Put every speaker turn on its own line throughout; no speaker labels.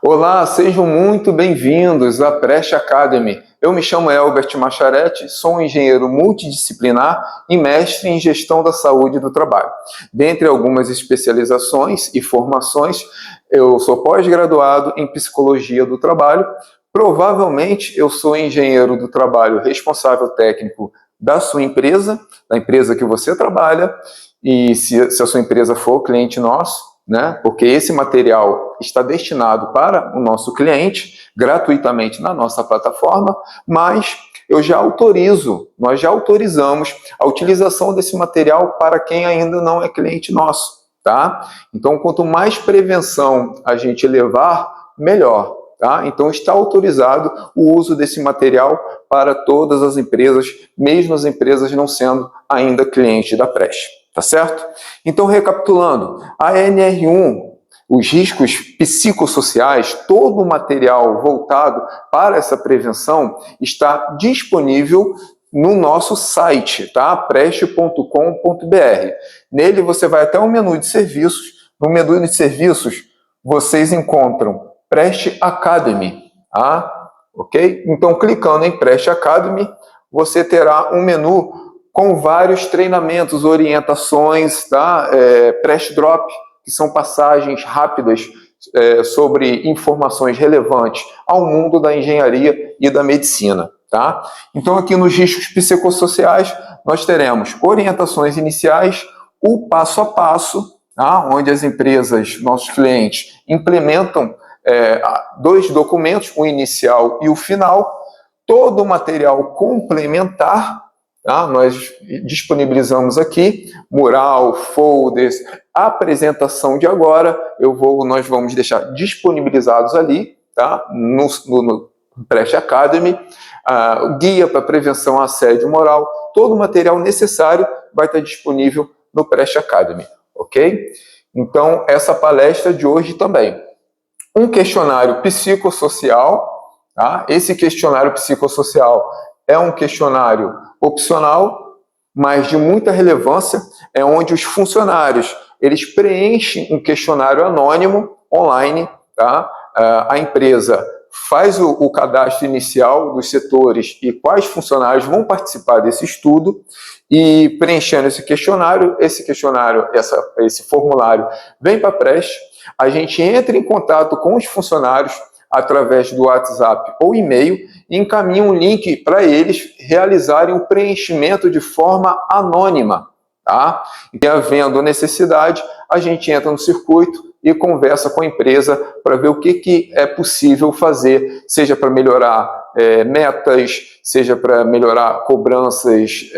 Olá, sejam muito bem-vindos à Preste Academy. Eu me chamo Elbert Macharetti, sou um engenheiro multidisciplinar e mestre em gestão da saúde e do trabalho. Dentre algumas especializações e formações, eu sou pós-graduado em psicologia do trabalho. Provavelmente eu sou engenheiro do trabalho responsável técnico da sua empresa, da empresa que você trabalha, e se a sua empresa for cliente nosso, né? Porque esse material está destinado para o nosso cliente, gratuitamente na nossa plataforma, mas nós já autorizamos a utilização desse material para quem ainda não é cliente nosso, tá? Então, quanto mais prevenção a gente levar, melhor, tá? Então, está autorizado o uso desse material para todas as empresas, mesmo as empresas não sendo ainda cliente da Preste. Tá certo? Então, recapitulando, a NR1, os riscos psicossociais, todo o material voltado para essa prevenção está disponível no nosso site, tá? preste.com.br. Nele você vai até o menu de serviços. No menu de serviços, vocês encontram Preste Academy, tá? Ok? Então, clicando em Preste Academy, você terá um menu com vários treinamentos, orientações, tá? Preste Drop, que são passagens rápidas sobre informações relevantes ao mundo da engenharia e da medicina, tá? Então, aqui nos riscos psicossociais, nós teremos orientações iniciais, o passo a passo, tá? Onde as empresas, nossos clientes, implementam dois documentos, o inicial e o final, todo o material complementar. Tá? Nós disponibilizamos aqui mural, folders, apresentação de agora, nós vamos deixar disponibilizados ali, tá? no Preste Academy, guia para prevenção a assédio moral, todo o material necessário vai estar disponível no Preste Academy, ok? Então, essa palestra de hoje também. Um questionário psicossocial, tá? Esse questionário psicossocial é um questionário opcional, mas de muita relevância, é onde os funcionários eles preenchem um questionário anônimo online, tá? A empresa faz o cadastro inicial dos setores e quais funcionários vão participar desse estudo, e preenchendo esse questionário, esse formulário vem para a Preste, a gente entra em contato com os funcionários através do WhatsApp ou e-mail e encaminha um link para eles realizarem o preenchimento de forma anônima, tá? E havendo necessidade, a gente entra no circuito e conversa com a empresa para ver o que é possível fazer, seja para melhorar metas, seja para melhorar cobranças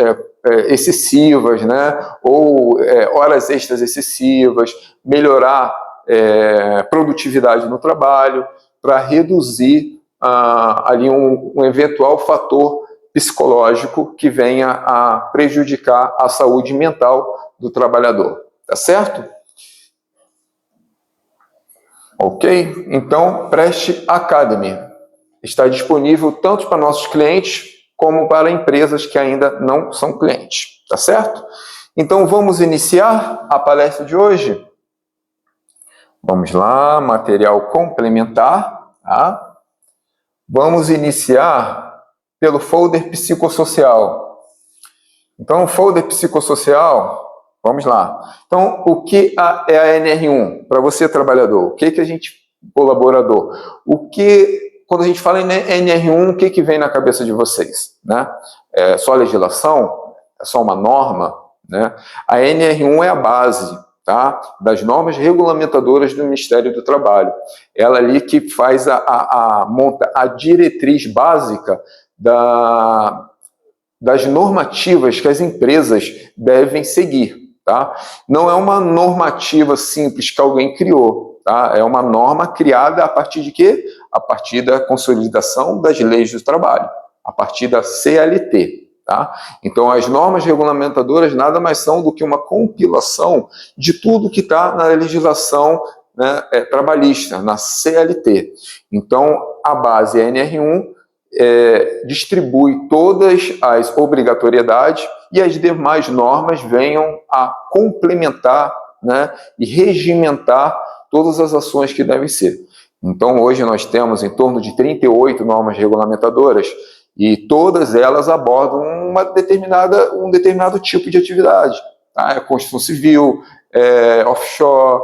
excessivas, né? Ou horas extras excessivas, melhorar produtividade no trabalho, para reduzir ali um eventual fator psicológico que venha a prejudicar a saúde mental do trabalhador. Tá certo? Ok? Então, Preste Academy está disponível tanto para nossos clientes como para empresas que ainda não são clientes. Tá certo? Então, vamos iniciar a palestra de hoje? Vamos lá, material complementar, tá? Vamos iniciar pelo folder psicossocial. Então, o folder psicossocial, vamos lá. Então, o que é a NR1? Para você, trabalhador, o que a gente, colaborador, quando a gente fala em NR1, o que vem na cabeça de vocês? Né? É só legislação? É só uma norma? Né? A NR1 é a base, tá? Das normas regulamentadoras do Ministério do Trabalho. Ela ali que faz monta a diretriz básica das normativas que as empresas devem seguir, tá? Não é uma normativa simples que alguém criou, tá? É uma norma criada a partir de quê? A partir da consolidação das leis do trabalho, a partir da CLT. Tá? Então, as normas regulamentadoras nada mais são do que uma compilação de tudo que está na legislação, né, trabalhista, na CLT. Então, a base NR1 distribui todas as obrigatoriedades e as demais normas venham a complementar, né, e regimentar todas as ações que devem ser. Então, hoje nós temos em torno de 38 normas regulamentadoras, e torno de 38 normas regulamentadoras, e todas elas abordam um determinado tipo de atividade. Tá? É construção civil, offshore,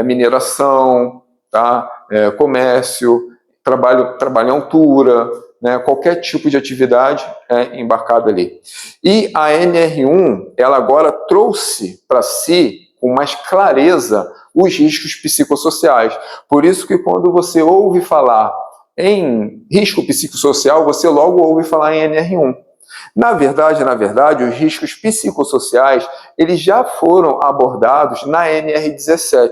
mineração, tá? Comércio, trabalho em altura, né? Qualquer tipo de atividade é embarcado ali. E a NR1, ela agora trouxe para si, com mais clareza, os riscos psicossociais. Por isso que quando você ouve falar em risco psicossocial, você logo ouve falar em NR1. Na verdade, os riscos psicossociais, eles já foram abordados na NR17.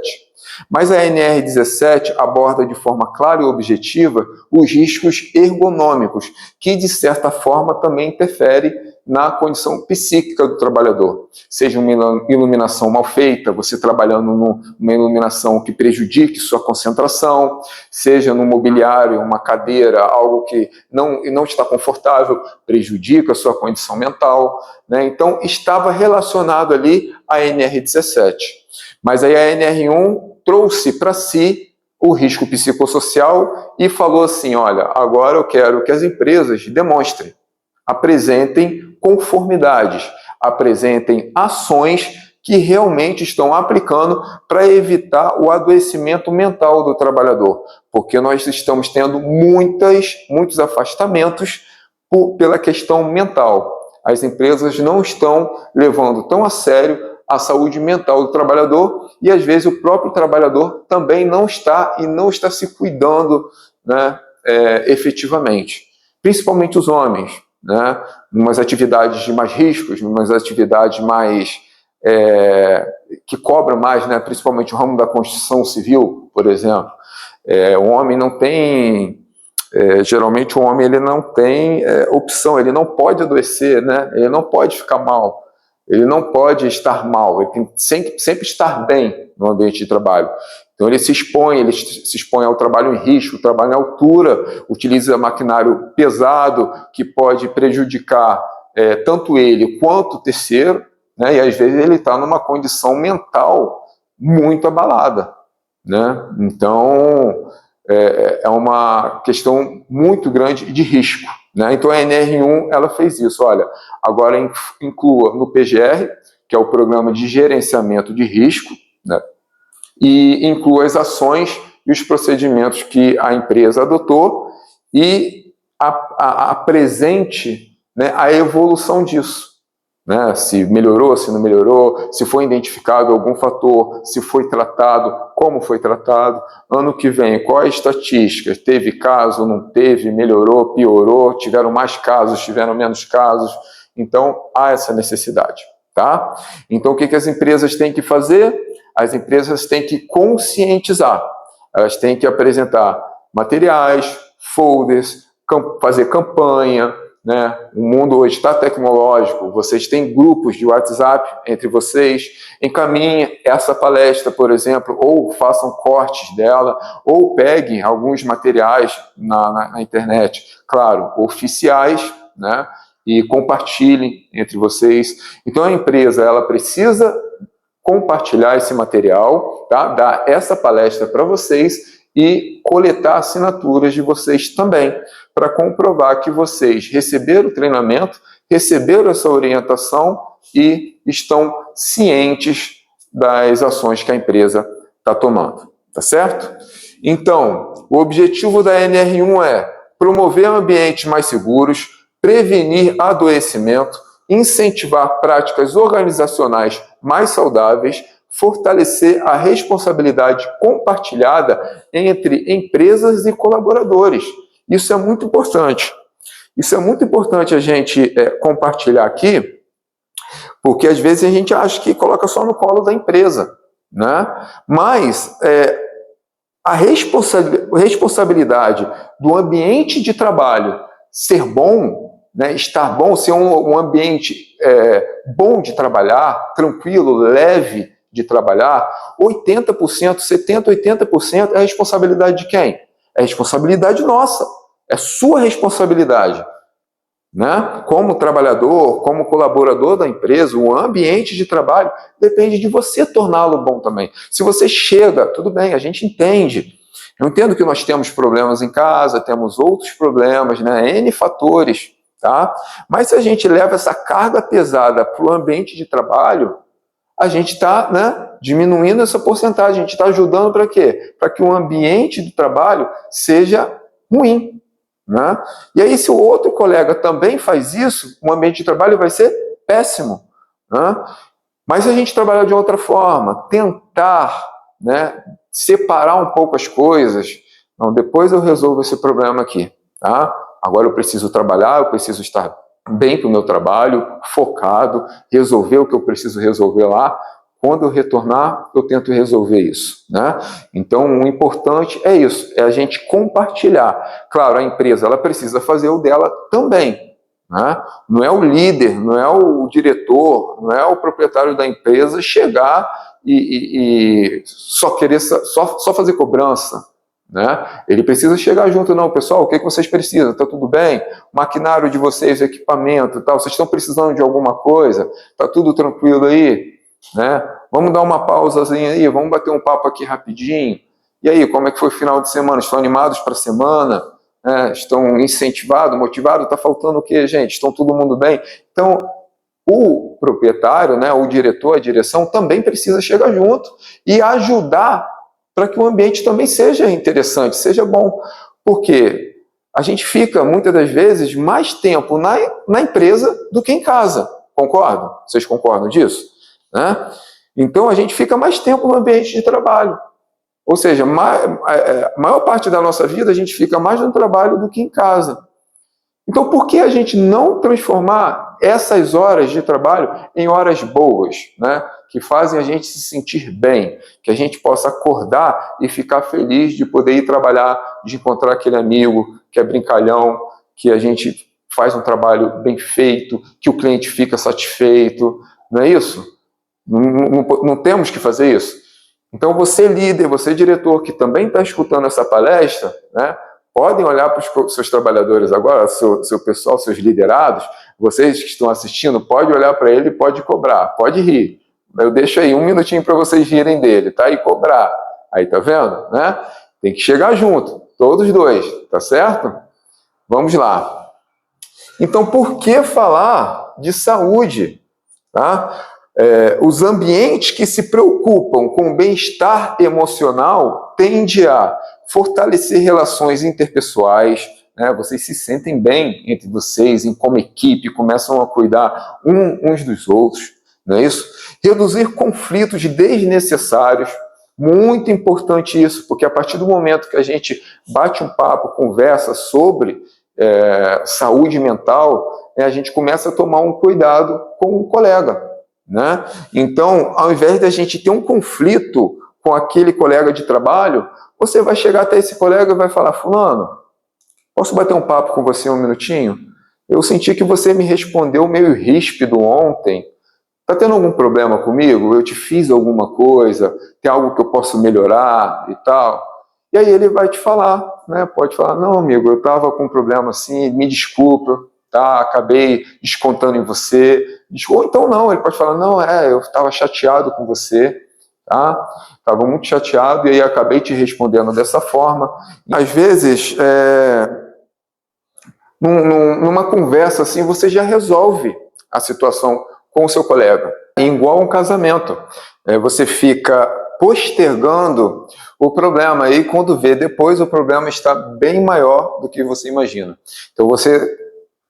Mas a NR17 aborda de forma clara e objetiva os riscos ergonômicos, que de certa forma também interfere na condição psíquica do trabalhador. Seja uma iluminação mal feita, você trabalhando numa iluminação que prejudique sua concentração, seja no mobiliário, uma cadeira, algo que não está confortável, prejudica a sua condição mental, né? Então, estava relacionado ali a NR17. Mas aí a NR1 trouxe para si o risco psicossocial e falou assim, olha, agora eu quero que as empresas demonstrem, apresentem conformidades, apresentem ações que realmente estão aplicando para evitar o adoecimento mental do trabalhador, porque nós estamos tendo muitos afastamentos pela questão mental. As empresas não estão levando tão a sério a saúde mental do trabalhador e, às vezes, o próprio trabalhador também não está se cuidando, né, efetivamente. Principalmente os homens, né, umas atividades de mais riscos, umas atividades mais que cobram mais, né, principalmente o ramo da construção civil, por exemplo. O homem não tem... geralmente o homem ele não tem opção, ele não pode adoecer, né, ele não pode ficar mal. Ele não pode estar mal, ele tem que sempre estar bem no ambiente de trabalho. Então ele se expõe ao trabalho em risco, trabalho em altura, utiliza maquinário pesado que pode prejudicar tanto ele quanto o terceiro, né? E às vezes ele está numa condição mental muito abalada, né? Então é uma questão muito grande de risco. Né? Então a NR1 ela fez isso, olha, agora inclua no PGR, que é o Programa de Gerenciamento de Risco, né? E inclua as ações e os procedimentos que a empresa adotou e apresente, né, a evolução disso. Né? Se melhorou, se não melhorou, se foi identificado algum fator, se foi tratado, como foi tratado. Ano que vem, qual a estatística? Teve caso, não teve, melhorou, piorou, tiveram mais casos, tiveram menos casos. Então, há essa necessidade. Tá? Então, o que as empresas têm que fazer? As empresas têm que conscientizar. Elas têm que apresentar materiais, folders, fazer campanha, né? O mundo hoje está tecnológico, vocês têm grupos de WhatsApp entre vocês, encaminhem essa palestra, por exemplo, ou façam cortes dela, ou peguem alguns materiais na internet, claro, oficiais, né? E compartilhem entre vocês. Então a empresa ela precisa compartilhar esse material, tá? Dar essa palestra para vocês e coletar assinaturas de vocês também, para comprovar que vocês receberam o treinamento, receberam essa orientação e estão cientes das ações que a empresa está tomando, tá certo? Então, o objetivo da NR1 é promover ambientes mais seguros, prevenir adoecimento, incentivar práticas organizacionais mais saudáveis, fortalecer a responsabilidade compartilhada entre empresas e colaboradores. Isso é muito importante. Isso é muito importante a gente compartilhar aqui, porque às vezes a gente acha que coloca só no colo da empresa, né? Mas a responsabilidade do ambiente de trabalho ser bom, né, estar bom, ser um ambiente bom de trabalhar, tranquilo, leve de trabalhar, 80%, 70%, 80% é a responsabilidade de quem? É responsabilidade nossa, é sua responsabilidade. Né? Como trabalhador, como colaborador da empresa, o ambiente de trabalho depende de você torná-lo bom também. Se você chega, tudo bem, a gente entende. Eu entendo que nós temos problemas em casa, temos outros problemas, né? N fatores, tá? Mas se a gente leva essa carga pesada para o ambiente de trabalho, a gente está, né, diminuindo essa porcentagem, a gente está ajudando para quê? Para que o ambiente do trabalho seja ruim, né? E aí, se o outro colega também faz isso, o ambiente de trabalho vai ser péssimo, né? Mas se a gente trabalhar de outra forma, tentar, né, separar um pouco as coisas, não, depois eu resolvo esse problema aqui, tá? Agora eu preciso trabalhar, eu preciso estar bem para o meu trabalho, focado, resolver o que eu preciso resolver lá. Quando eu retornar, eu tento resolver isso, né? Então, o importante é isso, é a gente compartilhar. Claro, a empresa ela precisa fazer o dela também, né? Não é o líder, não é o diretor, não é o proprietário da empresa chegar e só querer só fazer cobrança, né? Ele precisa chegar junto, não, pessoal, o que vocês precisam? Está tudo bem? O maquinário de vocês, equipamento, tal, vocês estão precisando de alguma coisa? Está tudo tranquilo aí? Né? Vamos dar uma pausazinha aí, vamos bater um papo aqui rapidinho. E aí, como é que foi o final de semana? Estão animados para a semana? Estão incentivados, motivados? Está faltando o quê, gente? Estão todo mundo bem? Então, o proprietário, né, o diretor, a direção também precisa chegar junto e ajudar para que o ambiente também seja interessante, seja bom. Porque a gente fica, muitas das vezes, mais tempo na empresa do que em casa. Concordam? Vocês concordam disso? Né? Então, a gente fica mais tempo no ambiente de trabalho. Ou seja, a maior parte da nossa vida a gente fica mais no trabalho do que em casa. Então, por que a gente não transformar essas horas de trabalho em horas boas, né? Que fazem a gente se sentir bem, que a gente possa acordar e ficar feliz de poder ir trabalhar, de encontrar aquele amigo que é brincalhão, que a gente faz um trabalho bem feito, que o cliente fica satisfeito, não é isso? Não temos que fazer isso. Então, você líder, você diretor que também está escutando essa palestra, né? Podem olhar para os seus trabalhadores agora, seu pessoal, seus liderados, vocês que estão assistindo, pode olhar para ele e pode cobrar, pode rir. Eu deixo aí um minutinho para vocês rirem dele, tá? E cobrar. Aí, tá vendo? Né? Tem que chegar junto, todos dois, tá certo? Vamos lá. Então, por que falar de saúde? Tá? Os ambientes que se preocupam com o bem-estar emocional tendem a fortalecer relações interpessoais, né? Vocês se sentem bem entre vocês, como equipe, começam a cuidar uns dos outros, não é isso? Reduzir conflitos desnecessários, muito importante isso, porque a partir do momento que a gente bate um papo, conversa sobre saúde mental, a gente começa a tomar um cuidado com o colega, né? Então, ao invés de a gente ter um conflito com aquele colega de trabalho, você vai chegar até esse colega e vai falar: fulano, posso bater um papo com você um minutinho? Eu senti que você me respondeu meio ríspido ontem. Está tendo algum problema comigo? Eu te fiz alguma coisa? Tem algo que eu posso melhorar e tal? E aí ele vai te falar, né? Pode falar: não, amigo, eu estava com um problema assim, me desculpa, tá? Acabei descontando em você. Ou então não, ele pode falar: não, eu estava chateado com você, tá? Estava muito chateado e aí acabei te respondendo dessa forma. Às vezes, numa conversa assim, você já resolve a situação com o seu colega. É igual um casamento. Você fica postergando o problema e quando vê depois o problema está bem maior do que você imagina. Então você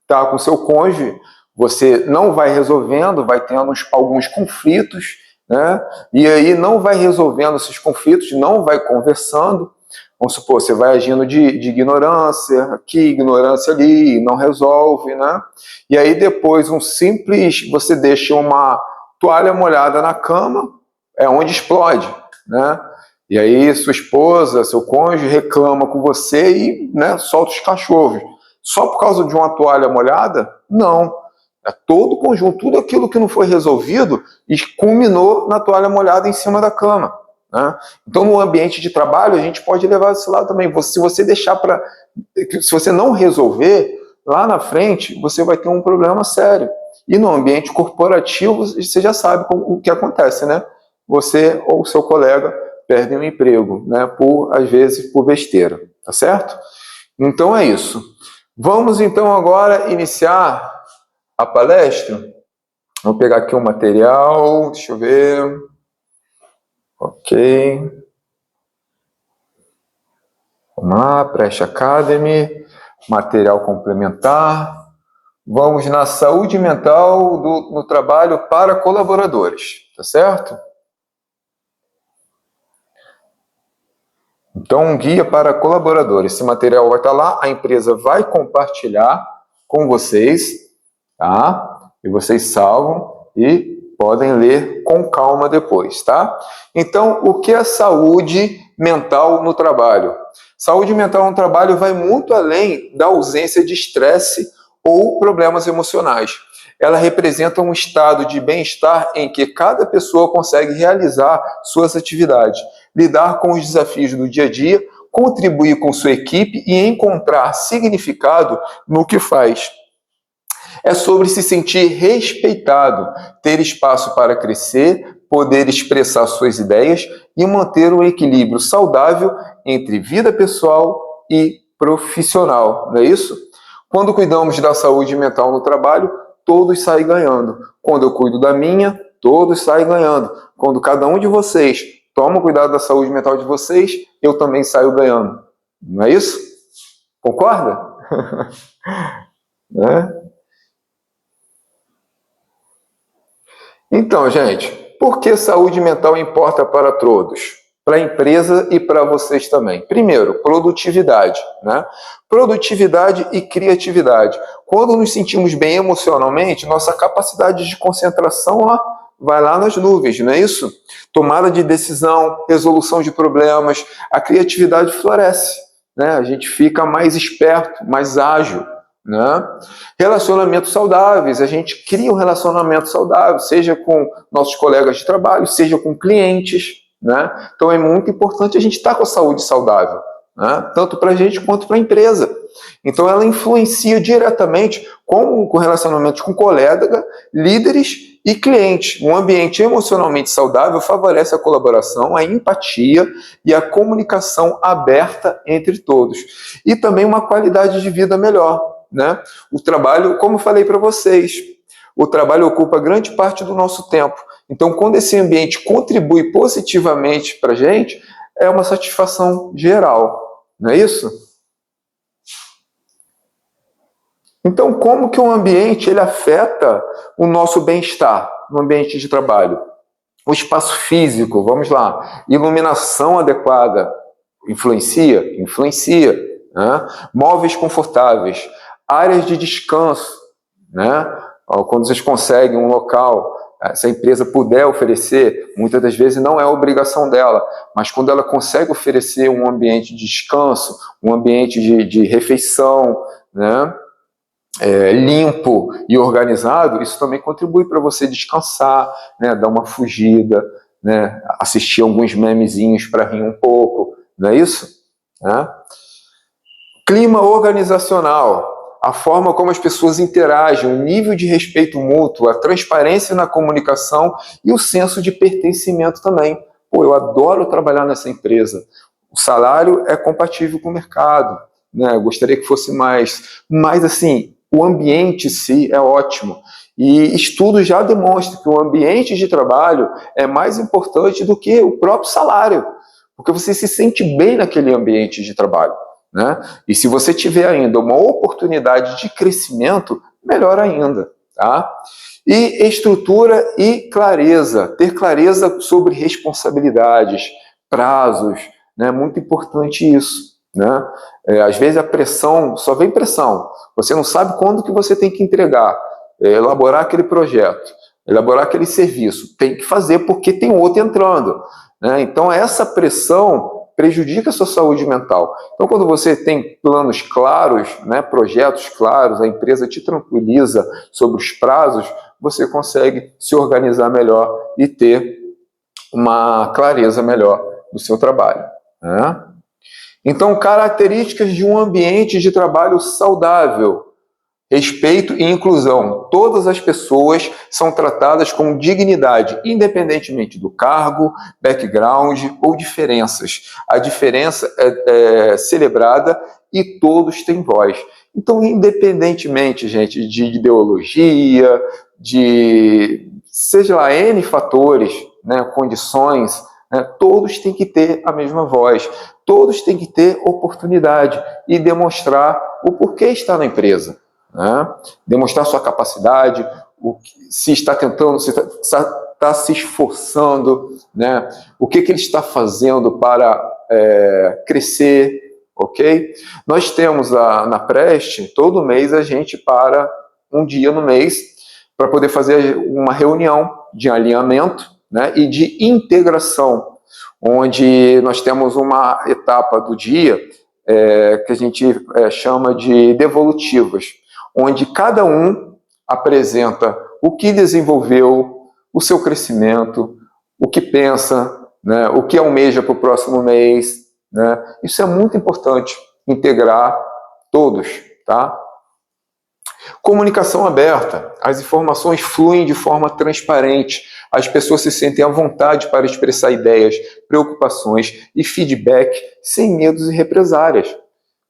está com seu cônjuge, você não vai resolvendo, vai tendo alguns conflitos, né? E aí não vai resolvendo esses conflitos, não vai conversando. Vamos supor, você vai agindo de ignorância aqui, ignorância ali, não resolve, né? E aí depois você deixa uma toalha molhada na cama, é onde explode, né? E aí sua esposa, seu cônjuge reclama com você e, né, solta os cachorros. Só por causa de uma toalha molhada? Não. É todo o conjunto, tudo aquilo que não foi resolvido e culminou na toalha molhada em cima da cama, né? Então, no ambiente de trabalho, a gente pode levar esse lado também. Se você não resolver, lá na frente, você vai ter um problema sério. E no ambiente corporativo, você já sabe o que acontece, né? Você ou o seu colega perdem o emprego, né? Às vezes por besteira, tá certo? Então é isso. Vamos então agora iniciar a palestra. Vou pegar aqui o material, deixa eu ver. Ok. Vamos lá, Preste Academy, material complementar. Vamos na saúde mental no trabalho para colaboradores, tá certo? Então, um guia para colaboradores. Esse material vai estar lá, a empresa vai compartilhar com vocês, tá? E vocês salvam e podem ler com calma depois, tá? Então, o que é saúde mental no trabalho? Saúde mental no trabalho vai muito além da ausência de estresse ou problemas emocionais. Ela representa um estado de bem-estar em que cada pessoa consegue realizar suas atividades, lidar com os desafios do dia a dia, contribuir com sua equipe e encontrar significado no que faz. É sobre se sentir respeitado, ter espaço para crescer, poder expressar suas ideias e manter um equilíbrio saudável entre vida pessoal e profissional, não é isso? Quando cuidamos da saúde mental no trabalho, todos saem ganhando. Quando eu cuido da minha, todos saem ganhando. Quando cada um de vocês toma cuidado da saúde mental de vocês, eu também saio ganhando. Não é isso? Concorda? Né? Então, gente, por que saúde mental importa para todos? Para a empresa e para vocês também. Primeiro, produtividade, né? Produtividade e criatividade. Quando nos sentimos bem emocionalmente, nossa capacidade de concentração vai lá nas nuvens, não é isso? Tomada de decisão, resolução de problemas, a criatividade floresce, né? A gente fica mais esperto, mais ágil, né? Relacionamentos saudáveis, a gente cria um relacionamento saudável, seja com nossos colegas de trabalho, seja com clientes, né? Então é muito importante a gente estar com a saúde saudável, né? Tanto para a gente quanto para a empresa. Então ela influencia diretamente com relacionamentos com colegas, líderes e clientes. Um ambiente emocionalmente saudável favorece a colaboração, a empatia e a comunicação aberta entre todos. E também uma qualidade de vida melhor, né? O trabalho, como eu falei para vocês, o trabalho ocupa grande parte do nosso tempo. Então, quando esse ambiente contribui positivamente para a gente, é uma satisfação geral, não é isso? Então, como que o ambiente ele afeta o nosso bem-estar no ambiente de trabalho? O espaço físico, vamos lá, iluminação adequada, influencia? Influencia, né? Móveis confortáveis, áreas de descanso, né? Quando vocês conseguem um local, se a empresa puder oferecer, muitas das vezes não é obrigação dela, mas quando ela consegue oferecer um ambiente de descanso, um ambiente de refeição, né? Limpo e organizado, isso também contribui para você descansar, né? Dar uma fugida, né? Assistir alguns memezinhos para rir um pouco, não é isso? Né? Clima organizacional, a forma como as pessoas interagem, o nível de respeito mútuo, a transparência na comunicação e o senso de pertencimento também. Pô, eu adoro trabalhar nessa empresa. O salário é compatível com o mercado, né? Eu gostaria que fosse mais. Mas, assim, o ambiente em si é ótimo. E estudos já demonstram que o ambiente de trabalho é mais importante do que o próprio salário, porque você se sente bem naquele ambiente de trabalho, né? E se você tiver ainda uma oportunidade de crescimento, melhor ainda, tá? E estrutura e clareza, ter clareza sobre responsabilidades, prazos, né? Muito importante isso, né? Às vezes a pressão, só vem pressão, você não sabe quando que você tem que entregar, elaborar aquele projeto, elaborar aquele serviço, tem que fazer porque tem outro entrando, né? Então essa pressão prejudica a sua saúde mental. Então, quando você tem planos claros, né, projetos claros, a empresa te tranquiliza sobre os prazos, você consegue se organizar melhor e ter uma clareza melhor do seu trabalho, né? Então, características de um ambiente de trabalho saudável. Respeito e inclusão. Todas as pessoas são tratadas com dignidade, independentemente do cargo, background ou diferenças. A diferença é celebrada e todos têm voz. Então, independentemente, gente, de ideologia, de seja lá N fatores, né, condições, né, todos têm que ter a mesma voz, todos têm que ter oportunidade e demonstrar o porquê está na empresa. Né? Demonstrar sua capacidade, se está tentando, se está se esforçando, né? O que ele está fazendo para crescer, ok? Nós temos na Preste, todo mês a gente para um dia no mês para poder fazer uma reunião de alinhamento, né, e de integração, onde nós temos uma etapa do dia que a gente chama de devolutivas, onde cada um apresenta o que desenvolveu, o seu crescimento, o que pensa, né, o que almeja para o próximo mês. Né? Isso é muito importante, integrar todos. Tá? Comunicação aberta. As informações fluem de forma transparente. As pessoas se sentem à vontade para expressar ideias, preocupações e feedback sem medos e represárias.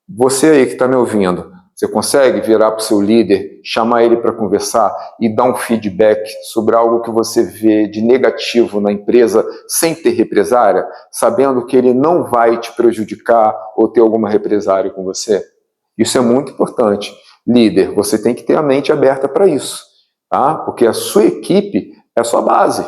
Você aí que está me ouvindo, você consegue virar para o seu líder, chamar ele para conversar e dar um feedback sobre algo que você vê de negativo na empresa sem ter represária, sabendo que ele não vai te prejudicar ou ter alguma represária com você? Isso é muito importante. Líder, você tem que ter a mente aberta para isso, tá? Porque a sua equipe é a sua base,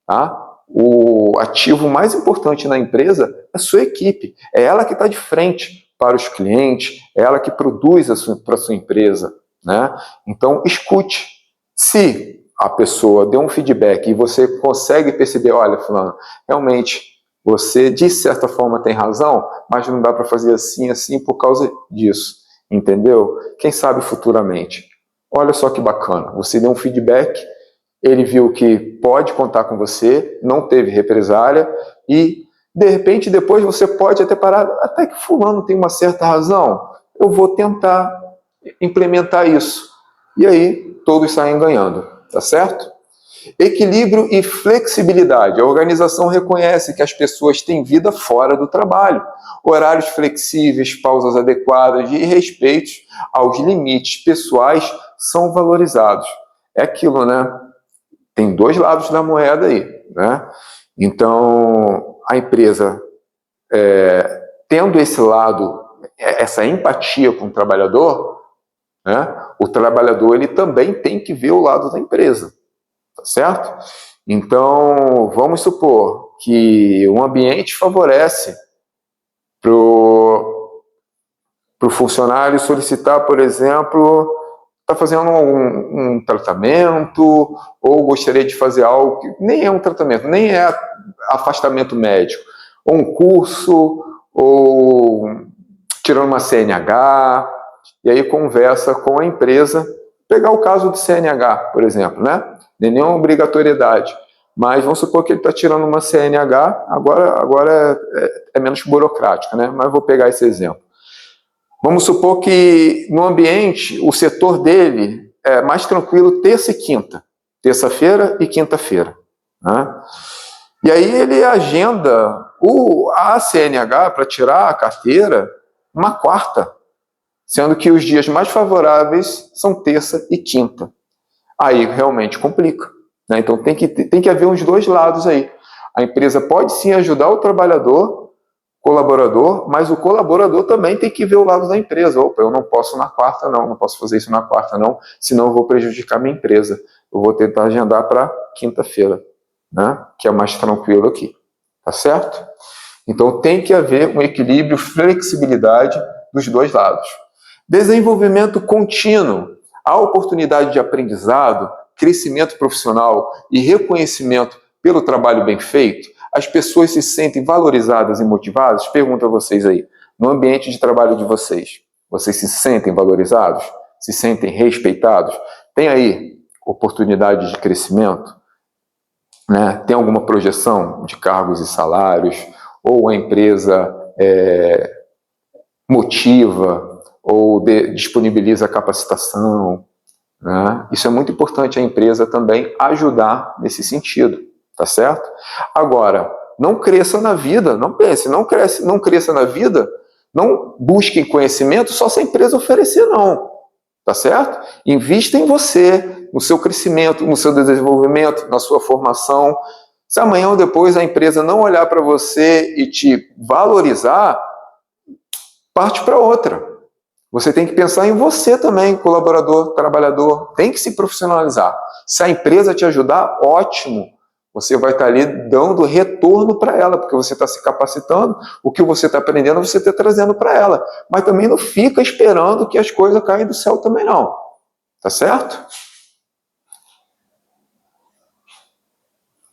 tá? O ativo mais importante na empresa é a sua equipe, é ela que está de frente para os clientes, é ela que produz para a sua empresa, né? Então, escute. Se a pessoa deu um feedback e você consegue perceber, olha, fulano, realmente você de certa forma tem razão, mas não dá para fazer assim, assim por causa disso, entendeu? Quem sabe futuramente. Olha só que bacana, você deu um feedback, ele viu que pode contar com você, não teve represália e de repente, depois você pode até parar, até que fulano tem uma certa razão, eu vou tentar implementar isso. E aí, todos saem ganhando, tá certo? Equilíbrio e flexibilidade. A organização reconhece que as pessoas têm vida fora do trabalho. Horários flexíveis, pausas adequadas e respeito aos limites pessoais são valorizados. É aquilo, né? Tem dois lados da moeda aí, né? Então, a empresa, tendo esse lado, essa empatia com o trabalhador, né, o trabalhador ele também tem que ver o lado da empresa, tá certo? Então, vamos supor que o ambiente favorece para o funcionário solicitar, por exemplo, está fazendo um tratamento ou gostaria de fazer algo que nem é um tratamento, nem é afastamento médico, ou um curso, ou tirando uma CNH, e aí conversa com a empresa, pegar o caso do CNH, por exemplo, né? Nem nenhuma obrigatoriedade, mas vamos supor que ele está tirando uma CNH, agora é menos burocrática, né? Mas vou pegar esse exemplo. Vamos supor que no ambiente, o setor dele é mais tranquilo terça e quinta, terça-feira e quinta-feira, né? E aí ele agenda a CNH para tirar a carteira uma quarta, sendo que os dias mais favoráveis são terça e quinta. Aí realmente complica, né? Então tem que haver uns dois lados aí. A empresa pode sim ajudar o colaborador, mas o colaborador também tem que ver o lado da empresa. Opa, eu não posso na quarta não posso fazer isso na quarta não, senão eu vou prejudicar minha empresa. Eu vou tentar agendar para quinta-feira, né? Que é mais tranquilo aqui, tá certo? Então tem que haver um equilíbrio, flexibilidade dos dois lados. Desenvolvimento contínuo, a oportunidade de aprendizado, crescimento profissional e reconhecimento pelo trabalho bem feito. As pessoas se sentem valorizadas e motivadas? Pergunto a vocês aí, no ambiente de trabalho de vocês, vocês se sentem valorizados? Se sentem respeitados? Tem aí oportunidade de crescimento? Né? Tem alguma projeção de cargos e salários? Ou a empresa motiva ou disponibiliza capacitação, né? Isso é muito importante a empresa também ajudar nesse sentido, tá certo? Agora, não cresça na vida, não pense, não cresça na vida, não busque conhecimento só se a empresa oferecer, não, tá certo? Invista em você, no seu crescimento, no seu desenvolvimento, na sua formação. Se amanhã ou depois a empresa não olhar para você e te valorizar, parte para outra. Você tem que pensar em você também, colaborador, trabalhador, tem que se profissionalizar. Se a empresa te ajudar, ótimo. Você vai estar ali dando retorno para ela, porque você está se capacitando, o que você está aprendendo, você está trazendo para ela. Mas também não fica esperando que as coisas caem do céu também não. Tá certo?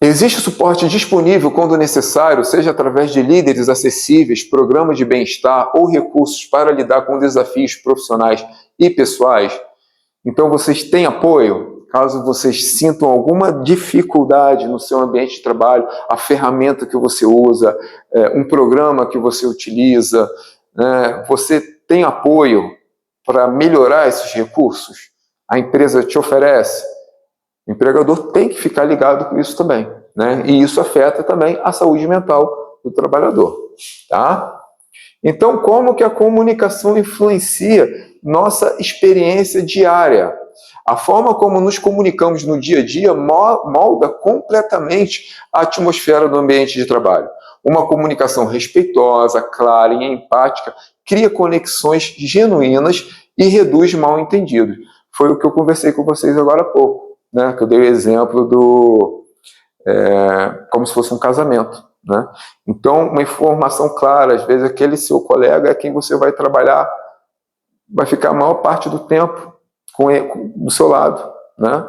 Existe suporte disponível quando necessário, seja através de líderes acessíveis, programas de bem-estar ou recursos para lidar com desafios profissionais e pessoais. Então, vocês têm apoio? Caso vocês sintam alguma dificuldade no seu ambiente de trabalho, a ferramenta que você usa, um programa que você utiliza, você tem apoio para melhorar esses recursos? A empresa te oferece? O empregador tem que ficar ligado com isso também, né? E isso afeta também a saúde mental do trabalhador, tá? Então, como que a comunicação influencia nossa experiência diária? A forma como nos comunicamos no dia a dia molda completamente a atmosfera do ambiente de trabalho. Uma comunicação respeitosa, clara e empática cria conexões genuínas e reduz mal-entendidos. Foi o que eu conversei com vocês agora há pouco, né? Que eu dei o exemplo do como se fosse um casamento, né? Então, uma informação clara, às vezes aquele seu colega é quem você vai trabalhar, vai ficar a maior parte do tempo com ele, do seu lado, né?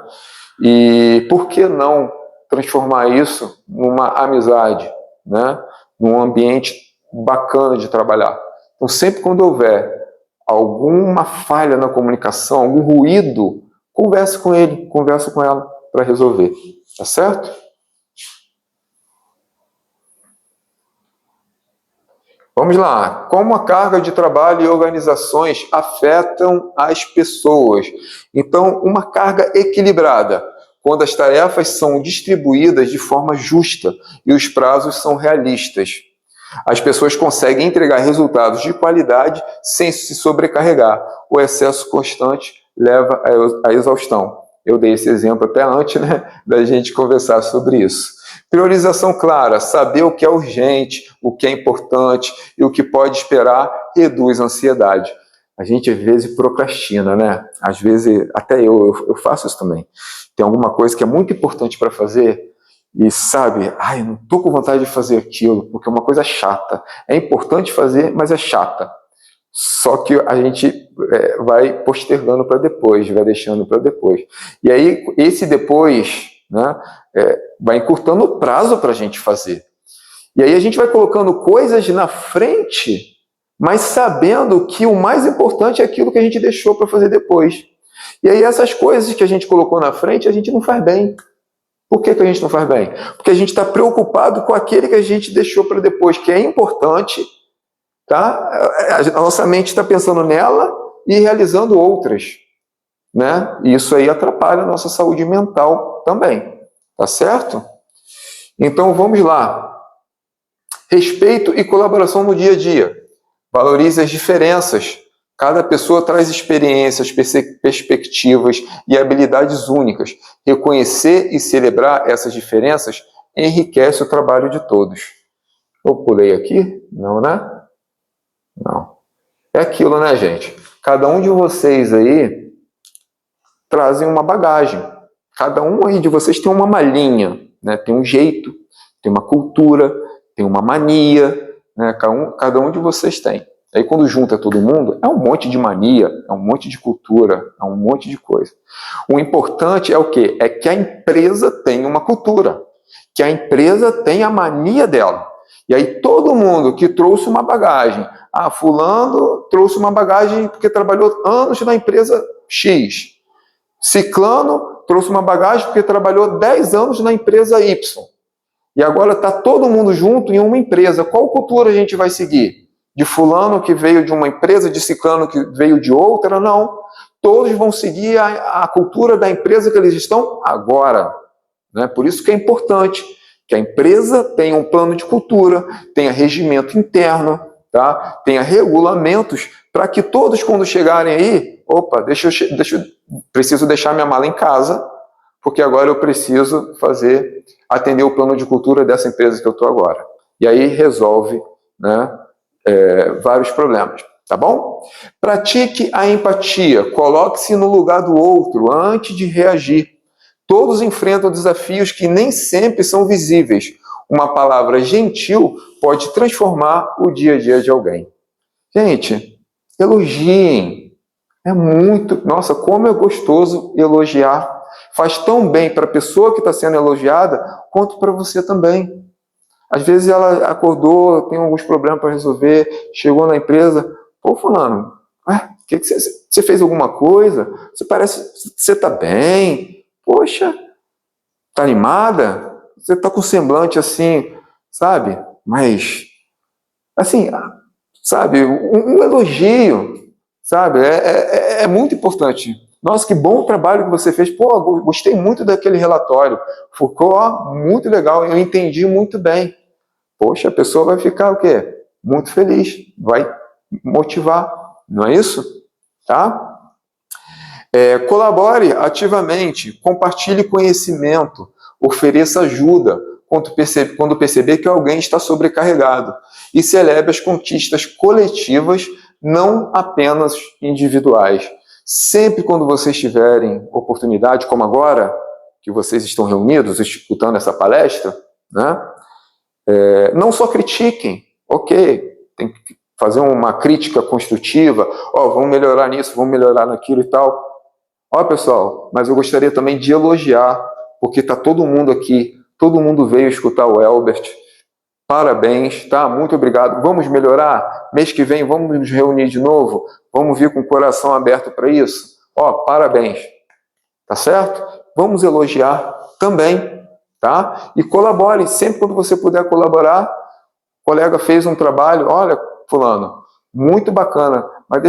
E por que não transformar isso numa amizade, né? Num ambiente bacana de trabalhar? Então, sempre quando houver alguma falha na comunicação, algum ruído, converse com ele, converse com ela para resolver, tá certo? Vamos lá. Como a carga de trabalho e organizações afetam as pessoas? Então, uma carga equilibrada, quando as tarefas são distribuídas de forma justa e os prazos são realistas. As pessoas conseguem entregar resultados de qualidade sem se sobrecarregar. O excesso constante leva à exaustão. Eu dei esse exemplo até antes, né, da gente conversar sobre isso. Priorização clara, saber o que é urgente, o que é importante e o que pode esperar reduz a ansiedade. A gente às vezes procrastina, né? Às vezes, até eu faço isso também. Tem alguma coisa que é muito importante para fazer e sabe, eu não estou com vontade de fazer aquilo, porque é uma coisa chata. É importante fazer, mas é chata. Só que a gente vai postergando para depois, vai deixando para depois. E aí, esse depois, né, vai encurtando o prazo para a gente fazer. E aí a gente vai colocando coisas na frente, mas sabendo que o mais importante é aquilo que a gente deixou para fazer depois. E aí essas coisas que a gente colocou na frente, a gente não faz bem. Por que a gente não faz bem? Porque a gente está preocupado com aquele que a gente deixou para depois, que é importante, tá? A nossa mente está pensando nela e realizando outras, né? E isso aí atrapalha a nossa saúde mental também, tá certo? Então vamos lá. Respeito e colaboração no dia a dia. Valorize as diferenças. Cada pessoa traz experiências, perspectivas e habilidades únicas. Reconhecer e celebrar essas diferenças enriquece o trabalho de todos. Eu pulei aqui? Não, né? Não. É aquilo, né, gente? Cada um de vocês aí trazem uma bagagem. Cada um aí de vocês tem uma malinha, né? Tem um jeito, tem uma cultura, tem uma mania, né? Cada um de vocês tem. Aí quando junta todo mundo, é um monte de mania, é um monte de cultura, é um monte de coisa. O importante é o quê? É que a empresa tenha uma cultura, que a empresa tenha a mania dela. E aí todo mundo que trouxe uma bagagem, fulano trouxe uma bagagem porque trabalhou anos na empresa X. Ciclano trouxe uma bagagem porque trabalhou 10 anos na empresa Y. E agora está todo mundo junto em uma empresa. Qual cultura a gente vai seguir? de fulano que veio de uma empresa, de ciclano que veio de outra, não. Todos vão seguir a cultura da empresa que eles estão agora. Né? Por isso que é importante que a empresa tenha um plano de cultura, tenha regimento interno, tá? Tenha regulamentos, para que todos, quando chegarem aí, opa, preciso deixar minha mala em casa, porque agora eu preciso atender o plano de cultura dessa empresa que eu estou agora. E aí resolve, né, vários problemas, tá bom? Pratique a empatia, coloque-se no lugar do outro antes de reagir. Todos enfrentam desafios que nem sempre são visíveis. Uma palavra gentil pode transformar o dia a dia de alguém. Gente, elogiem. Nossa, como é gostoso elogiar. Faz tão bem para a pessoa que está sendo elogiada, quanto para você também. Às vezes ela acordou, tem alguns problemas para resolver, chegou na empresa, pô, fulano, você fez alguma coisa? Você está bem? Poxa, tá animada? Você tá com semblante assim, sabe? Mas, assim, sabe, um elogio, sabe? É muito importante. Nossa, que bom trabalho que você fez. Pô, gostei muito daquele relatório. Ficou muito legal, eu entendi muito bem. Poxa, a pessoa vai ficar o quê? Muito feliz, vai motivar, não é isso? Tá? Colabore ativamente, compartilhe conhecimento, ofereça ajuda quando perceber que alguém está sobrecarregado e celebre as conquistas coletivas, não apenas individuais. Sempre quando vocês tiverem oportunidade, como agora, que vocês estão reunidos, escutando essa palestra, né? Não só critiquem, ok, tem que fazer uma crítica construtiva, vamos melhorar nisso, vamos melhorar naquilo e tal. Pessoal, mas eu gostaria também de elogiar, porque está todo mundo aqui, todo mundo veio escutar o Elbert. Parabéns, tá? Muito obrigado. Vamos melhorar? Mês que vem vamos nos reunir de novo? Vamos vir com o coração aberto para isso? Parabéns. Tá certo? Vamos elogiar também, tá? E colabore, sempre quando você puder colaborar. O colega fez um trabalho, olha, fulano, muito bacana, mas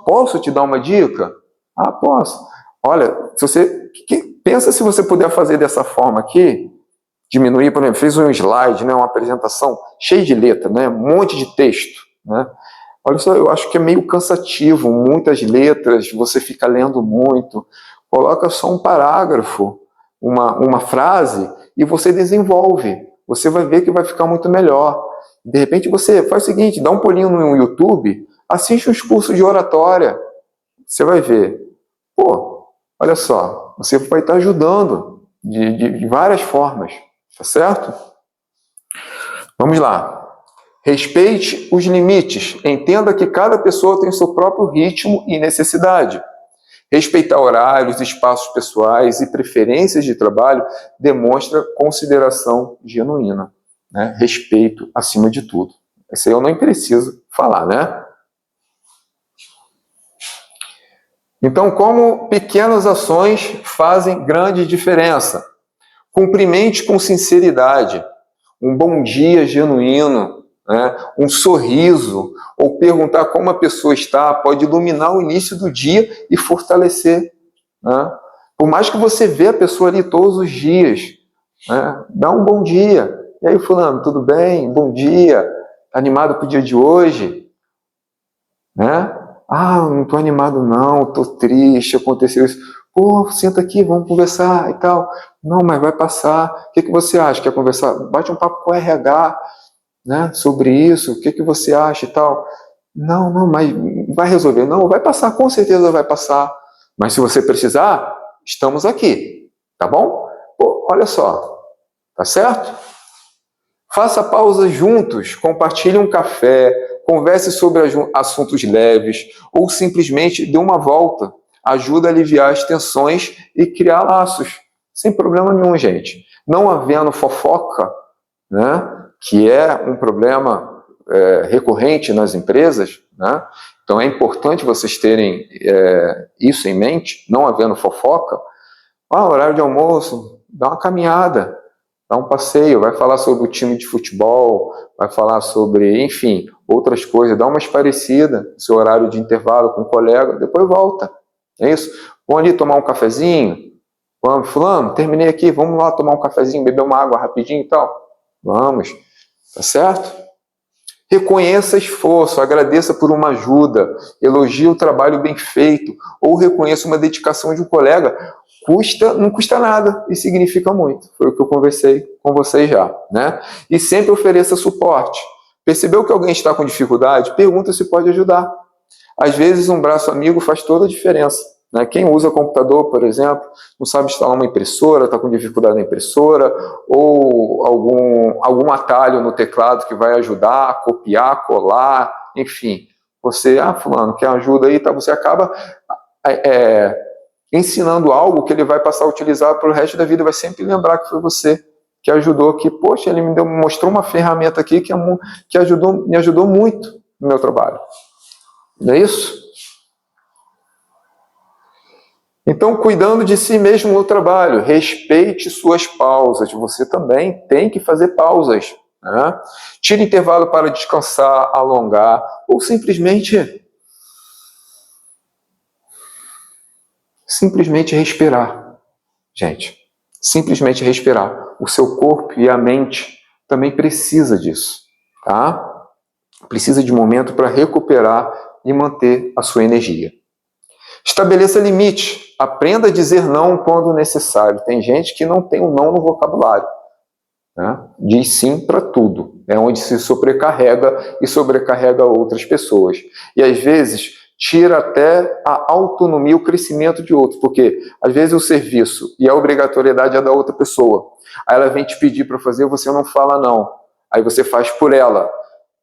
posso te dar uma dica? Posso. Olha, pensa se você puder fazer dessa forma aqui, diminuir, por exemplo, fez um slide, né, uma apresentação cheia de letra, né, um monte de texto, né? Olha só, eu acho que é meio cansativo, muitas letras, você fica lendo muito. Coloca só um parágrafo, uma frase, e você desenvolve. Você vai ver que vai ficar muito melhor. De repente você faz o seguinte, dá um pulinho no YouTube, assiste uns cursos de oratória, você vai ver. Olha só, você vai estar ajudando de várias formas, tá certo? Vamos lá. Respeite os limites. Entenda que cada pessoa tem o seu próprio ritmo e necessidade. Respeitar horários, espaços pessoais e preferências de trabalho demonstra consideração genuína, né? Respeito acima de tudo. Isso aí eu nem preciso falar, né? Então, como pequenas ações fazem grande diferença? Cumprimente com sinceridade, um bom dia genuíno, né? Um sorriso, ou perguntar como a pessoa está, pode iluminar o início do dia e fortalecer. Né? Por mais que você vê a pessoa ali todos os dias, né? Dá um bom dia. E aí, fulano, tudo bem? Bom dia. Animado para o dia de hoje? Né? Não estou animado não, estou triste, aconteceu isso. Senta aqui, vamos conversar e tal. Não, mas vai passar. O que você acha? Quer conversar? Bate um papo com o RH, né, sobre isso. O que você acha e tal? Não, mas vai resolver. Não, vai passar, com certeza vai passar. Mas se você precisar, estamos aqui, tá bom? Olha só, tá certo? Faça pausas juntos, compartilhe um café, converse sobre assuntos leves ou simplesmente dê uma volta. Ajuda a aliviar as tensões e criar laços. Sem problema nenhum, gente. Não havendo fofoca, né, que é um problema recorrente nas empresas, né? Então é importante vocês terem isso em mente, não havendo fofoca. Horário de almoço, dá uma caminhada, dá um passeio, vai falar sobre o time de futebol, vai falar sobre, enfim, outras coisas, dá uma esparecida no seu horário de intervalo com o colega, depois volta. É isso? Vamos ali tomar um cafezinho? Vamos, fulano, terminei aqui, vamos lá tomar um cafezinho, beber uma água rapidinho e tal? Vamos, tá certo? Reconheça esforço, agradeça por uma ajuda, elogie o trabalho bem feito, ou reconheça uma dedicação de um colega. Não custa nada e significa muito. Foi o que eu conversei com vocês já, né? E sempre ofereça suporte. Percebeu que alguém está com dificuldade? Pergunta se pode ajudar. Às vezes um braço amigo faz toda a diferença, né? Quem usa computador, por exemplo, não sabe instalar uma impressora, está com dificuldade na impressora, ou algum atalho no teclado que vai ajudar a copiar, colar, enfim. Você, fulano, quer ajuda aí? Tá? Você acaba ensinando algo que ele vai passar a utilizar para o resto da vida, vai sempre lembrar que foi você que ajudou, que, poxa, ele me mostrou uma ferramenta aqui que me ajudou muito no meu trabalho. Não é isso? Então, cuidando de si mesmo no trabalho, respeite suas pausas. Você também tem que fazer pausas, né? Tire intervalo para descansar, alongar, ou simplesmente respirar. Gente, simplesmente respirar. O seu corpo e a mente também precisa disso, tá? Precisa de momento para recuperar e manter a sua energia. Estabeleça limite. Aprenda a dizer não quando necessário. Tem gente que não tem um não no vocabulário, né? Diz sim para tudo. É onde se sobrecarrega e sobrecarrega outras pessoas. E às vezes tira até a autonomia, o crescimento de outros, porque às vezes o serviço e a obrigatoriedade é da outra pessoa. Aí ela vem te pedir para fazer, você não fala não. Aí você faz por ela.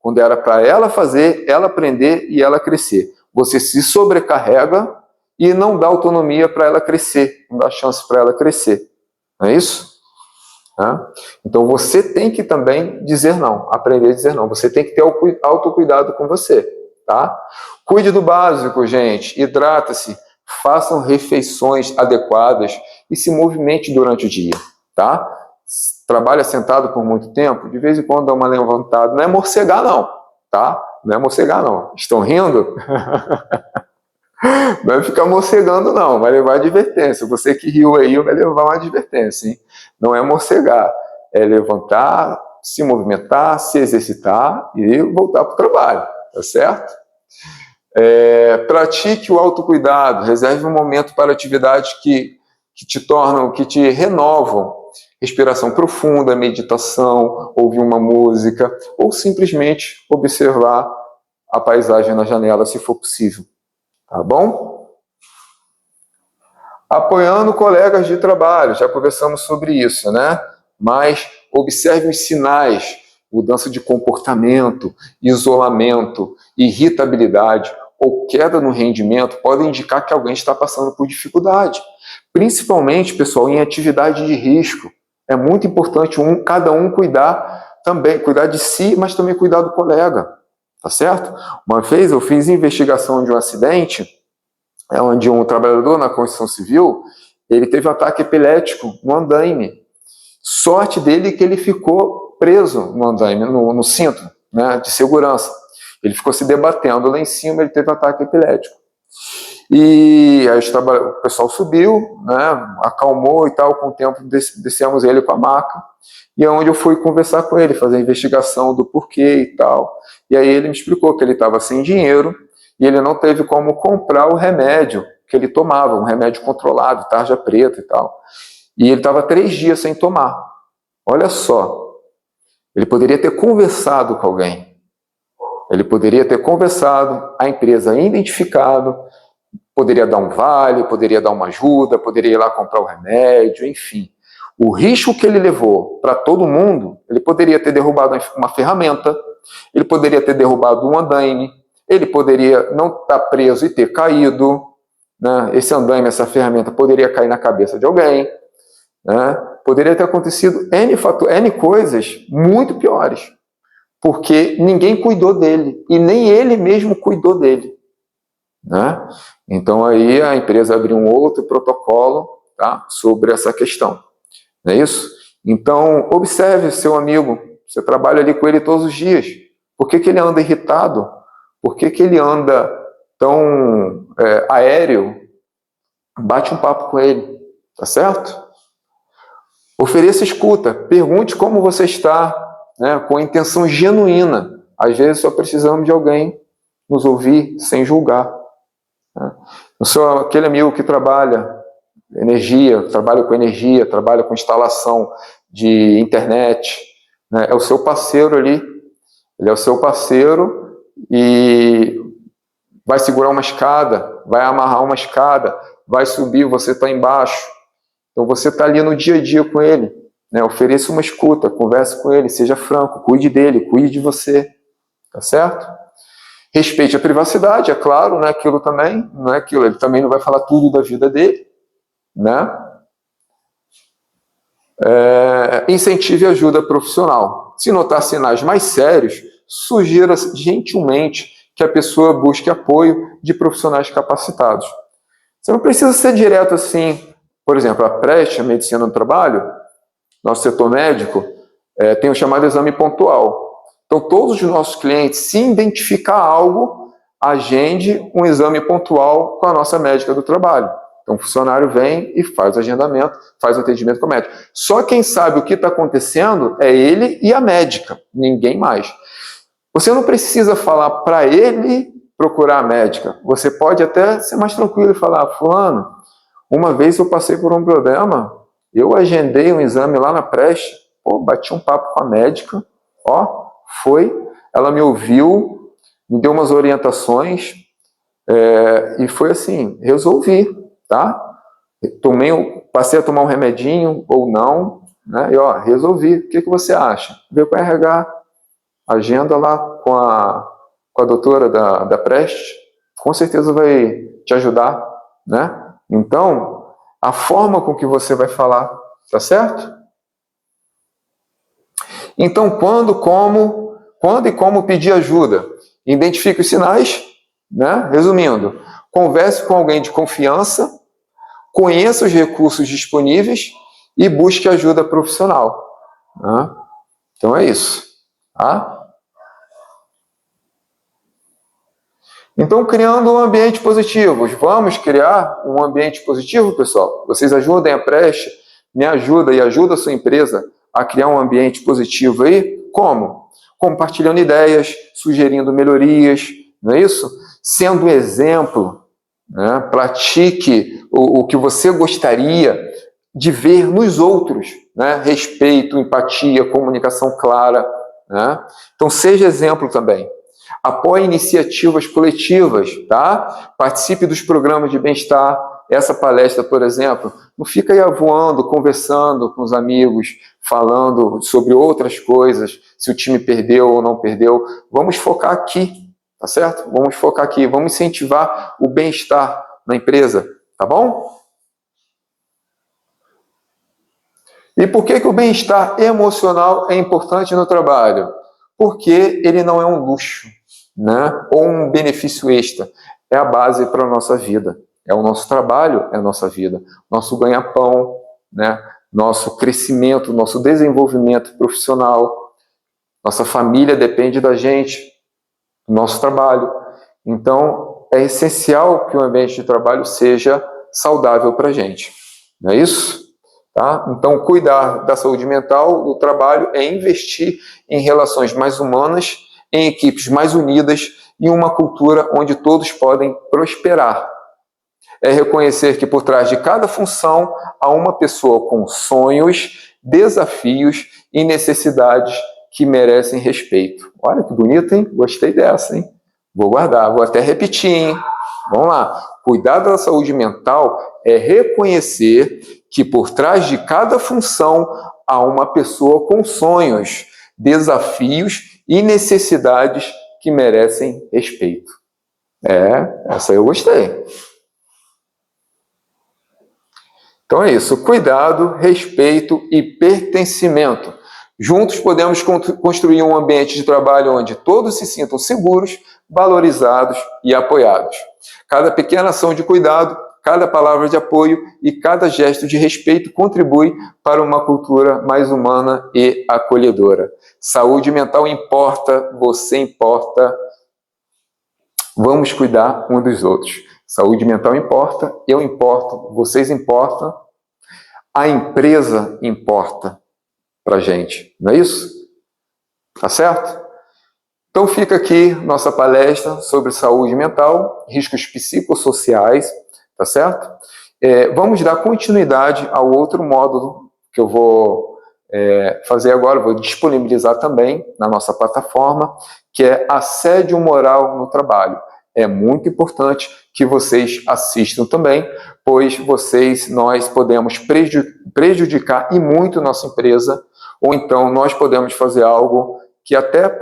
Quando era para ela fazer, ela aprender e ela crescer. Você se sobrecarrega e não dá autonomia para ela crescer, não dá chance para ela crescer. Não é isso? Então você tem que também dizer não, aprender a dizer não. Você tem que ter autocuidado com você, tá? Cuide do básico, gente. Hidrata-se, façam refeições adequadas e se movimente durante o dia, tá? Trabalha sentado por muito tempo, de vez em quando dá uma levantada. Não é morcegar, não, tá? Não é morcegar, não. Estão rindo? Não vai ficar morcegando, não. Vai levar advertência. Você que riu aí vai levar uma advertência, hein? Não é morcegar. É levantar, se movimentar, se exercitar e voltar para o trabalho. Tá certo? Pratique o autocuidado. Reserve um momento para atividades que te tornam, que te renovam. Respiração profunda, meditação, ouvir uma música ou simplesmente observar a paisagem na janela, se for possível. Tá bom? Apoiando colegas de trabalho, já conversamos sobre isso, né? Mas observe os sinais, mudança de comportamento, isolamento, irritabilidade ou queda no rendimento podem indicar que alguém está passando por dificuldade. Principalmente, pessoal, em atividade de risco. É muito importante cada um cuidar de si, mas também cuidar do colega. Tá certo? Uma vez eu fiz investigação de um acidente, onde um trabalhador na construção civil, ele teve um ataque epilético no andaime. Sorte dele que ele ficou preso no andaime, no cinto, né, de segurança. Ele ficou se debatendo lá em cima, ele teve um ataque epilético. E aí o pessoal subiu, né, acalmou e tal, com o tempo descemos ele com a maca, e é onde eu fui conversar com ele, fazer a investigação do porquê e tal. E aí ele me explicou que ele estava sem dinheiro e ele não teve como comprar o remédio que ele tomava, um remédio controlado, tarja preta e tal. E ele estava 3 dias sem tomar. Olha só, ele poderia ter conversado com alguém. Ele poderia ter conversado, a empresa identificado, poderia dar um vale, poderia dar uma ajuda, poderia ir lá comprar o remédio, enfim. O risco que ele levou para todo mundo, ele poderia ter derrubado uma ferramenta, ele poderia ter derrubado um andaime, ele poderia não estar preso e ter caído, né? Esse andaime, essa ferramenta poderia cair na cabeça de alguém, né? Poderia ter acontecido N coisas muito piores, porque ninguém cuidou dele e nem ele mesmo cuidou dele, né? Então aí a empresa abriu um outro protocolo, tá, sobre essa questão, não é isso? Então observe seu amigo, você trabalha ali com ele todos os dias, Por que ele anda irritado? Por que ele anda tão aéreo? Bate um papo com ele, tá certo? Ofereça escuta, pergunte como você está, né, com intenção genuína. Às vezes só precisamos de alguém nos ouvir sem julgar. Né? Não sou aquele amigo que trabalha com energia, trabalha com instalação de internet, né? É o seu parceiro ali, ele é o seu parceiro e vai segurar uma escada, vai amarrar uma escada, vai subir, você está embaixo. Então você está ali no dia a dia com ele, né? Ofereça uma escuta, converse com ele, seja franco, cuide dele, cuide de você, tá certo? Respeite a privacidade, é claro, né? Aquilo também, não é aquilo, ele também não vai falar tudo da vida dele, né? Incentive ajuda profissional. Se notar sinais mais sérios, sugira gentilmente que a pessoa busque apoio de profissionais capacitados. Você não precisa ser direto assim. Por exemplo, a Preste, a Medicina do Trabalho, nosso setor médico, tem o chamado exame pontual. Então, todos os nossos clientes, se identificar algo, agende um exame pontual com a nossa médica do trabalho. Então, o funcionário vem e faz o agendamento, faz o atendimento com o médico. Só quem sabe o que está acontecendo é ele e a médica, ninguém mais. Você não precisa falar para ele procurar a médica. Você pode até ser mais tranquilo e falar, fulano, uma vez eu passei por um problema, eu agendei um exame lá na Preste, bati um papo com a médica, ela me ouviu, me deu umas orientações, e foi assim, resolvi, tá? Passei a tomar um remedinho ou não, né? E resolvi. O que você acha? Veio com a RH, agenda lá com a doutora da Preste, com certeza vai te ajudar, né? Então, a forma com que você vai falar, tá certo? Então, quando e como pedir ajuda? Identifique os sinais, né? Resumindo, converse com alguém de confiança, conheça os recursos disponíveis e busque ajuda profissional. Né? Então é isso. Tá? Então, criando um ambiente positivo. Vamos criar um ambiente positivo, pessoal? Vocês ajudem a Preste, me ajuda e ajuda a sua empresa a criar um ambiente positivo aí? Como? Compartilhando ideias, sugerindo melhorias, não é isso? Sendo um exemplo, né? Pratique o que você gostaria de ver nos outros, né? Respeito, empatia, comunicação clara, né? Então, seja exemplo também. Apoie iniciativas coletivas, tá? Participe dos programas de bem-estar. Essa palestra, por exemplo, não fica aí voando, conversando com os amigos, falando sobre outras coisas, se o time perdeu ou não perdeu. Vamos focar aqui, tá certo? Vamos focar aqui, vamos incentivar o bem-estar na empresa, tá bom? E por que o bem-estar emocional é importante no trabalho? Porque ele não é um luxo, né? Ou um benefício extra. É a base para a nossa vida. É o nosso trabalho, é a nossa vida. Nosso ganha-pão, né? Nosso crescimento, nosso desenvolvimento profissional. Nossa família depende da gente, do nosso trabalho. Então, é essencial que o ambiente de trabalho seja saudável para a gente. Não é isso? Tá? Então, cuidar da saúde mental do trabalho é investir em relações mais humanas, em equipes mais unidas e uma cultura onde todos podem prosperar. É reconhecer que por trás de cada função há uma pessoa com sonhos, desafios e necessidades que merecem respeito. Olha que bonito, hein? Gostei dessa, hein? Vou guardar, vou até repetir, hein? Vamos lá. Cuidar da saúde mental é reconhecer que por trás de cada função há uma pessoa com sonhos, desafios e necessidades que merecem respeito. Essa eu gostei. Então é isso, cuidado, respeito e pertencimento. Juntos podemos construir um ambiente de trabalho onde todos se sintam seguros, valorizados e apoiados. Cada pequena ação de cuidado, cada palavra de apoio e cada gesto de respeito contribui para uma cultura mais humana e acolhedora. Saúde mental importa, você importa. Vamos cuidar um dos outros. Saúde mental importa, eu importo, vocês importam, a empresa importa para a gente, não é isso? Tá certo? Então fica aqui nossa palestra sobre saúde mental, riscos psicossociais, tá certo? Vamos dar continuidade ao outro módulo que eu vou fazer agora, vou disponibilizar também na nossa plataforma, que é assédio moral no trabalho. É muito importante que vocês assistam também, pois nós podemos prejudicar e muito nossa empresa, ou então nós podemos fazer algo que até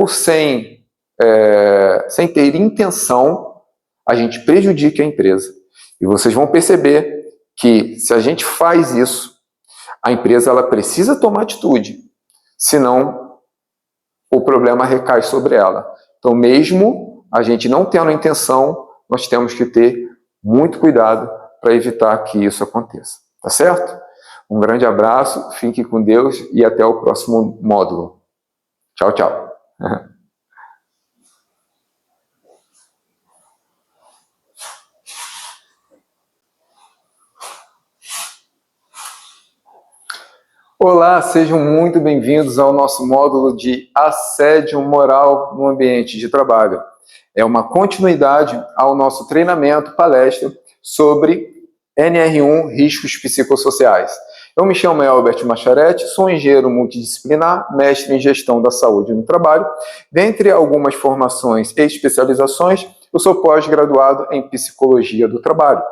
sem ter intenção, a gente prejudica a empresa. E vocês vão perceber que se a gente faz isso, a empresa ela precisa tomar atitude, senão o problema recai sobre ela. Então, mesmo a gente não tendo intenção, nós temos que ter muito cuidado para evitar que isso aconteça. Tá certo? Um grande abraço, fique com Deus e até o próximo módulo. Tchau, tchau. Olá, sejam muito bem-vindos ao nosso módulo de assédio moral no ambiente de trabalho. É uma continuidade ao nosso treinamento, palestra sobre NR1, riscos psicossociais. Eu me chamo Elbert Macharete, sou engenheiro multidisciplinar, mestre em gestão da saúde no trabalho. Dentre algumas formações e especializações, eu sou pós-graduado em psicologia do trabalho.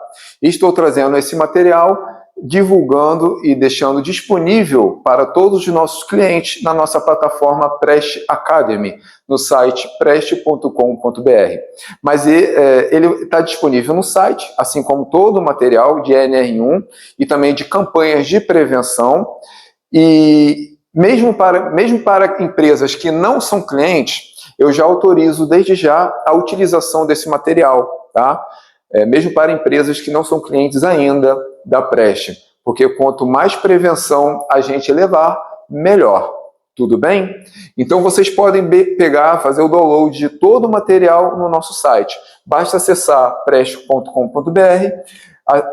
E estou trazendo esse material, divulgando e deixando disponível para todos os nossos clientes na nossa plataforma Preste Academy, no site preste.com.br. Mas ele está disponível no site, assim como todo o material de NR1 e também de campanhas de prevenção. E mesmo para empresas que não são clientes, eu já autorizo desde já a utilização desse material, tá? Mesmo para empresas que não são clientes ainda da Preste, porque quanto mais prevenção a gente levar, melhor. Tudo bem? Então vocês podem fazer o download de todo o material no nosso site. Basta acessar preste.com.br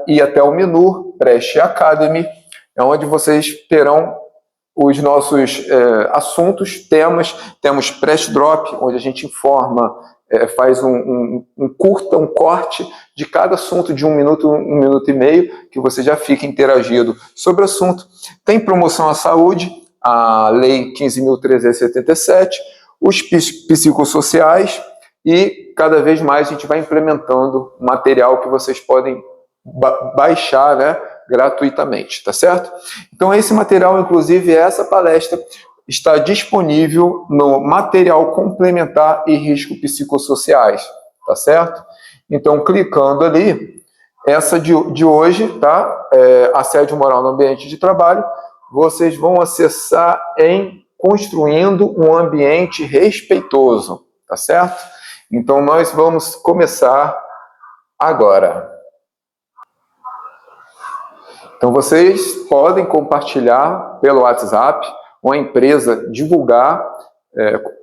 e até o menu Preste Academy, onde vocês terão os nossos assuntos, temas. Temos Preste Drop, onde a gente informa, faz um corte de cada assunto de 1 minuto, 1 minuto e meio, que você já fica interagido sobre o assunto. Tem promoção à saúde, a Lei 15.377, os psicossociais, e cada vez mais a gente vai implementando material que vocês podem baixar, né, gratuitamente, tá certo? Então esse material, inclusive essa palestra, está disponível no material complementar e risco psicossociais, tá certo? Então, clicando ali, essa de hoje, tá? Assédio moral no ambiente de trabalho, vocês vão acessar em Construindo um Ambiente Respeitoso, tá certo? Então, nós vamos começar agora. Então, vocês podem compartilhar pelo WhatsApp, uma empresa divulgar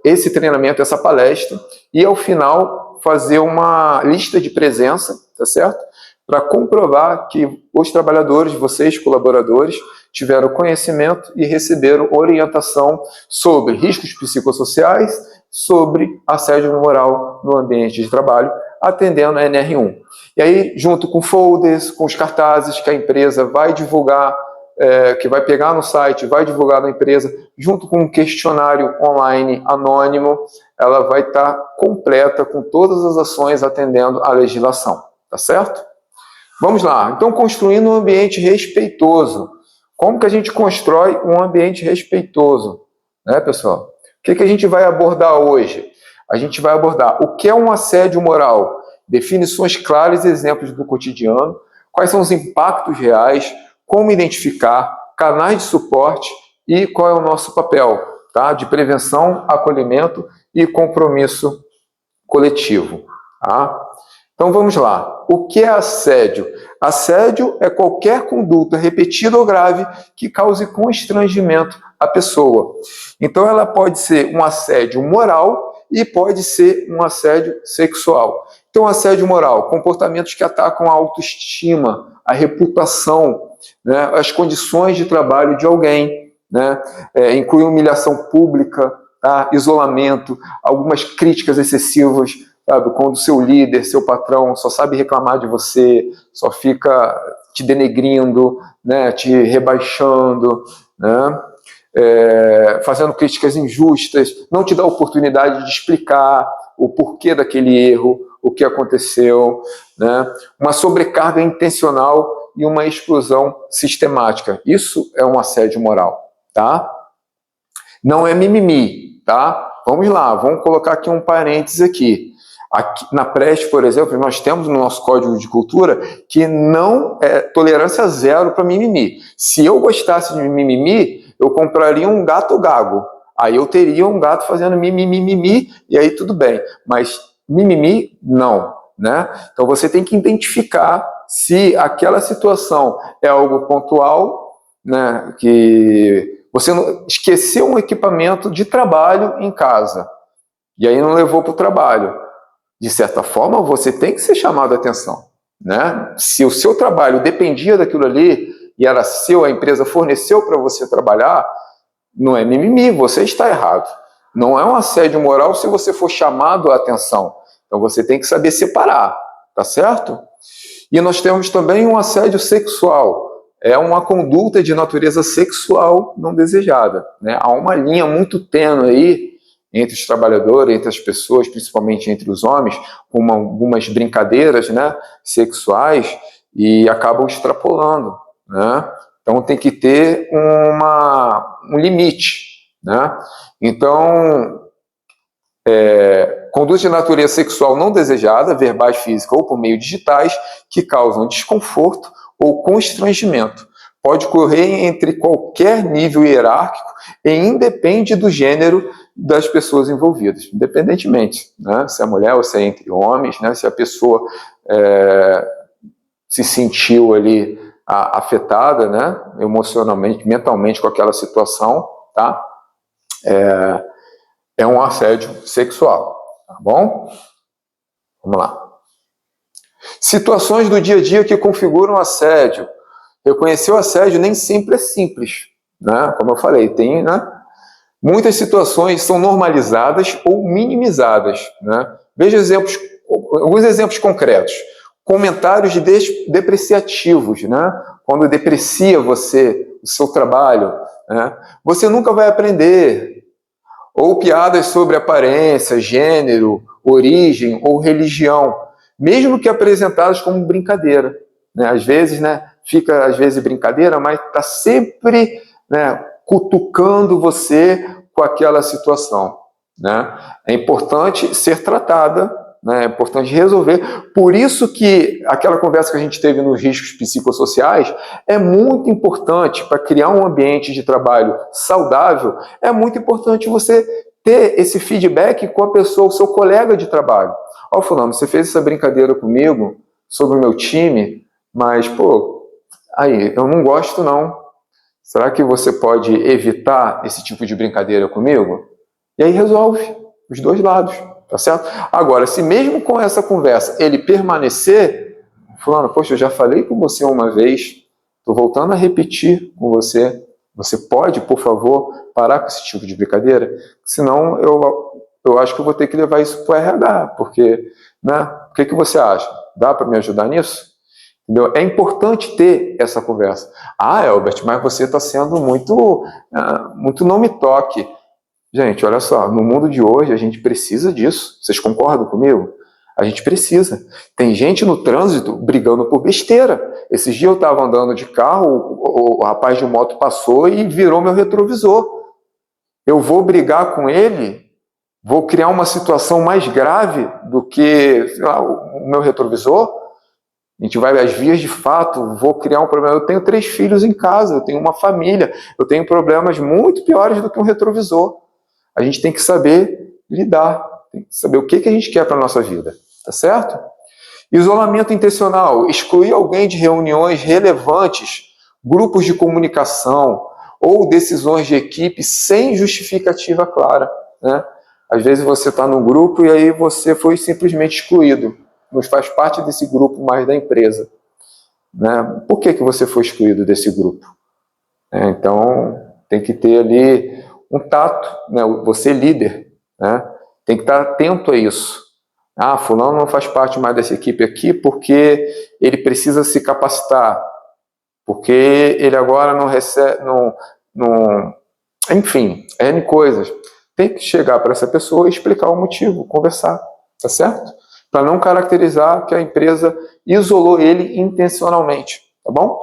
esse treinamento, essa palestra, e ao final fazer uma lista de presença, tá certo? Para comprovar que os trabalhadores, vocês, colaboradores, tiveram conhecimento e receberam orientação sobre riscos psicossociais, sobre assédio moral no ambiente de trabalho, atendendo a NR1. E aí, junto com folders, com os cartazes que a empresa vai divulgar, que vai pegar no site, vai divulgar na empresa, junto com um questionário online anônimo, ela vai estar completa com todas as ações atendendo à legislação, tá certo? Vamos lá, então construindo um ambiente respeitoso. Como que a gente constrói um ambiente respeitoso, né, pessoal? O que a gente vai abordar hoje? A gente vai abordar o que é um assédio moral, definições claras e exemplos do cotidiano, quais são os impactos reais, como identificar, canais de suporte e qual é o nosso papel, tá? De prevenção, acolhimento e compromisso coletivo. Tá? Então vamos lá. O que é assédio? Assédio é qualquer conduta repetida ou grave que cause constrangimento à pessoa. Então, ela pode ser um assédio moral e pode ser um assédio sexual. Então, assédio moral, comportamentos que atacam a autoestima, a reputação, né, as condições de trabalho de alguém, né, inclui humilhação pública, tá, isolamento, algumas críticas excessivas, sabe, quando o seu líder, seu patrão só sabe reclamar de você, só fica te denegrindo, né, te rebaixando, né, fazendo críticas injustas, não te dá oportunidade de explicar o porquê daquele erro, o que aconteceu, né? Uma sobrecarga intencional e uma exclusão sistemática. Isso é um assédio moral, tá? Não é mimimi, tá? Vamos lá, vamos colocar aqui um parênteses aqui. Aqui na Preste, por exemplo, nós temos no nosso Código de Cultura que não é tolerância zero para mimimi. Se eu gostasse de mimimi, eu compraria um gato gago. Aí eu teria um gato fazendo mimimi, e aí tudo bem. Mas mimimi, não, né? Então você tem que identificar se aquela situação é algo pontual, né? Que você esqueceu um equipamento de trabalho em casa, e aí não levou para o trabalho. De certa forma, você tem que ser chamado a atenção, né? Se o seu trabalho dependia daquilo ali, e era seu, a empresa forneceu para você trabalhar, não é mimimi, você está errado. Não é um assédio moral se você for chamado a atenção. Então você tem que saber separar, tá certo? E nós temos também um assédio sexual. É uma conduta de natureza sexual não desejada, né? Há uma linha muito tênue aí entre os trabalhadores, entre as pessoas, principalmente entre os homens, com algumas brincadeiras, né, sexuais, e acabam extrapolando, né? Então tem que ter um limite, né? Então, conduta de natureza sexual não desejada, verbais, física ou por meio digitais, que causam desconforto ou constrangimento. Pode ocorrer entre qualquer nível hierárquico e independe do gênero das pessoas envolvidas, independentemente, né, se é mulher ou se é entre homens, né, se a pessoa se sentiu ali afetada, né, emocionalmente, mentalmente com aquela situação, tá? É um assédio sexual, tá bom? Vamos lá. Situações do dia a dia que configuram assédio. Reconhecer o assédio nem sempre é simples, né? Como eu falei, tem, né? Muitas situações são normalizadas ou minimizadas, né? Veja alguns exemplos concretos. Comentários depreciativos, né? Quando deprecia você, o seu trabalho, né? Você nunca vai aprender. Ou piadas sobre aparência, gênero, origem ou religião, mesmo que apresentadas como brincadeira, né? Às vezes, né, fica às vezes brincadeira, mas está sempre, né, cutucando você com aquela situação, né? É importante ser tratada, né? É importante resolver. Por isso que aquela conversa que a gente teve nos riscos psicossociais é muito importante para criar um ambiente de trabalho saudável. É muito importante você ter esse feedback com a pessoa, o seu colega de trabalho. Ó, fulano, você fez essa brincadeira comigo sobre o meu time, mas, pô, aí, eu não gosto não. Será que você pode evitar esse tipo de brincadeira comigo? E aí resolve, os dois lados, tá certo? Agora, se mesmo com essa conversa ele permanecer, fulano, poxa, eu já falei com você uma vez, estou voltando a repetir com você, você pode, por favor, parar com esse tipo de brincadeira? Senão eu acho que eu vou ter que levar isso para o RH, porque, né? O que você acha? Dá para me ajudar nisso? Entendeu? É importante ter essa conversa. Ah, Elbert, mas você está sendo muito não me toque. Gente, olha só, no mundo de hoje a gente precisa disso. Vocês concordam comigo? A gente precisa. Tem gente no trânsito brigando por besteira. Esses dias eu estava andando de carro, o rapaz de moto passou e virou meu retrovisor. Eu vou brigar com ele? Vou criar uma situação mais grave do que, sei lá, o meu retrovisor? A gente vai às vias de fato, vou criar um problema. Eu tenho 3 filhos em casa, eu tenho uma família, eu tenho problemas muito piores do que um retrovisor. A gente tem que saber lidar, tem que saber o que a gente quer para a nossa vida, tá certo? Isolamento intencional, excluir alguém de reuniões relevantes, grupos de comunicação ou decisões de equipe sem justificativa clara, né? Às vezes você está num grupo e aí você foi simplesmente excluído, não faz parte desse grupo mais da empresa, né? Por que você foi excluído desse grupo? Então, tem que ter ali um tato, né? Você líder, né? Tem que estar atento a isso. Ah, fulano não faz parte mais dessa equipe aqui porque ele precisa se capacitar, porque ele agora não recebe, enfim, N coisas. Tem que chegar para essa pessoa e explicar o motivo, conversar, tá certo? Para não caracterizar que a empresa isolou ele intencionalmente, tá bom?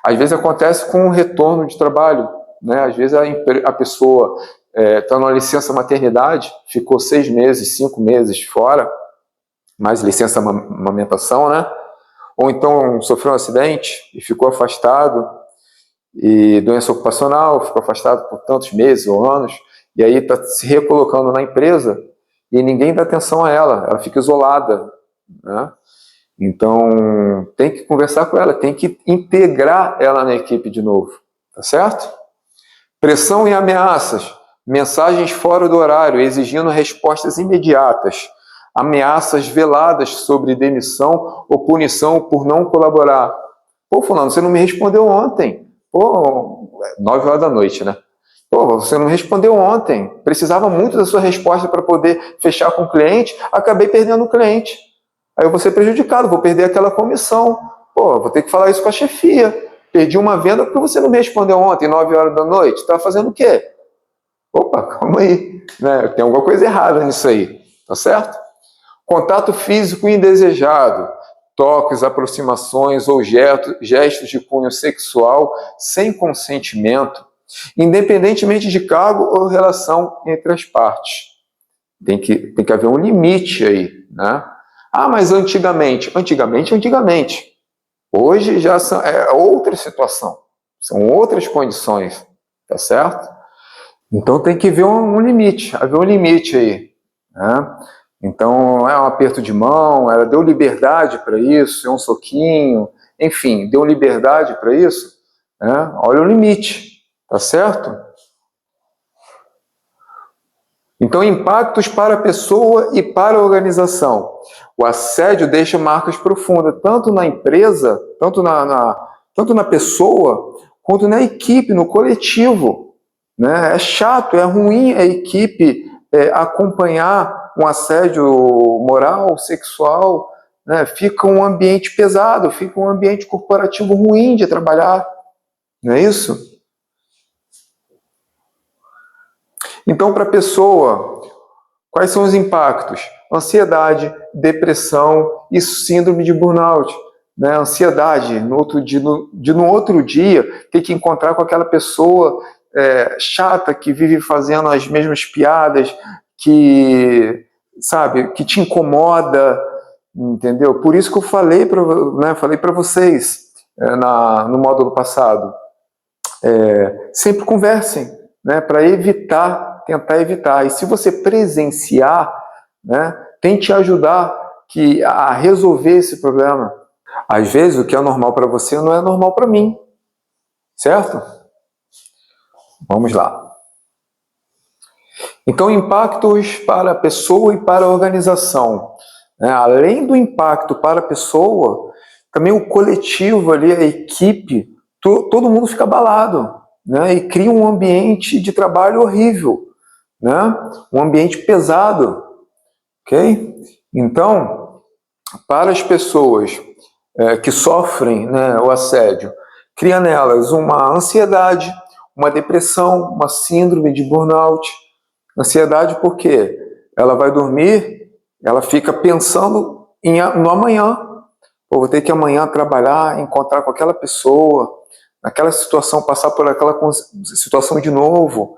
Às vezes acontece com o retorno de trabalho, né? Às vezes a pessoa está numa licença maternidade, ficou 6 meses, 5 meses fora, mais licença amamentação, né? Ou então sofreu um acidente e ficou afastado, e doença ocupacional, ficou afastado por tantos meses ou anos, e aí está se recolocando na empresa e ninguém dá atenção a ela fica isolada, né? Então, tem que conversar com ela, tem que integrar ela na equipe de novo, tá certo? Pressão e ameaças, mensagens fora do horário, exigindo respostas imediatas, ameaças veladas sobre demissão ou punição por não colaborar. Pô, fulano, você não me respondeu ontem. Pô, 9 horas da noite, né? Pô, você não me respondeu ontem. Precisava muito da sua resposta para poder fechar com o cliente, acabei perdendo o cliente. Aí eu vou ser prejudicado, vou perder aquela comissão. Pô, vou ter que falar isso com a chefia. Perdi uma venda porque você não me respondeu ontem, 9 horas da noite. Tá fazendo o quê? Opa, calma aí. Né? Tem alguma coisa errada nisso aí. Tá certo? Contato físico indesejado. Toques, aproximações ou gestos de cunho sexual sem consentimento, independentemente de cargo ou relação entre as partes. Tem que haver um limite aí, né? Ah, mas antigamente. Hoje já é outra situação, são outras condições, tá certo? Então tem que haver um limite aí, né? Então é um aperto de mão, ela deu liberdade para isso, é um soquinho, enfim, deu liberdade para isso, né? Olha o limite, tá certo? Então, impactos para a pessoa e para a organização. O assédio deixa marcas profundas, tanto na empresa, tanto na pessoa, quanto na equipe, no coletivo, né? É chato, é ruim a equipe acompanhar um assédio moral, sexual, né? Fica um ambiente pesado, fica um ambiente corporativo ruim de trabalhar, não é isso? Então, para a pessoa, quais são os impactos? Ansiedade, depressão e síndrome de burnout. Né? Ansiedade, no outro dia, ter que encontrar com aquela pessoa chata que vive fazendo as mesmas piadas, que te incomoda, entendeu? Por isso que eu falei para vocês no módulo passado. Sempre conversem, né, para tentar evitar. E se você presenciar, né, tente ajudar a resolver esse problema. Às vezes o que é normal para você não é normal para mim, certo? Vamos lá. Então, impactos para a pessoa e para a organização. Além do impacto para a pessoa, também o coletivo ali, a equipe, todo mundo fica abalado, né? E cria um ambiente de trabalho horrível, né? Um ambiente pesado, ok? Então, para as pessoas que sofrem, né, o assédio, cria nelas uma ansiedade, uma depressão, uma síndrome de burnout. Ansiedade porque ela vai dormir, ela fica pensando no amanhã. Eu vou ter que amanhã trabalhar, encontrar com aquela pessoa, naquela situação, passar por aquela situação de novo,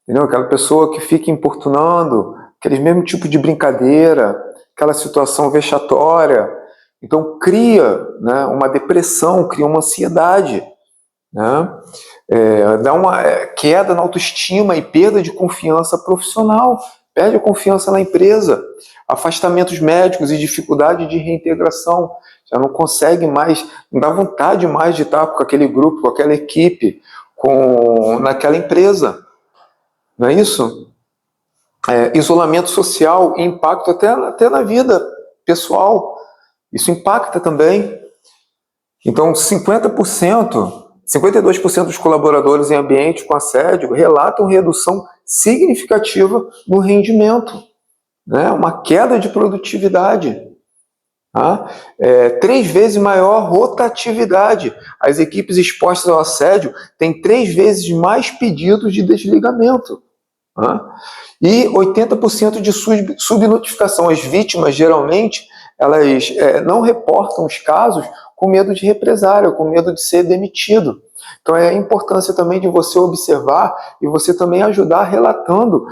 entendeu? Aquela pessoa que fica importunando, aquele mesmo tipo de brincadeira, aquela situação vexatória. Então cria, né, uma depressão, cria uma ansiedade, né? Dá uma queda na autoestima e perda de confiança profissional. perde a confiança na empresa, afastamentos médicos e dificuldade de reintegração, já não consegue mais, não dá vontade mais de estar com aquele grupo, com aquela equipe, naquela empresa, não é isso? Isolamento social e impacto até na vida pessoal, isso impacta também. Então, 52% dos colaboradores em ambiente com assédio relatam redução significativa no rendimento, né? Uma queda de produtividade, tá? 3 vezes maior rotatividade. As equipes expostas ao assédio têm 3 vezes mais pedidos de desligamento, tá? E 80% de subnotificação. As vítimas, geralmente, elas não reportam os casos com medo de represália, com medo de ser demitido. Então é a importância também de você observar e você também ajudar relatando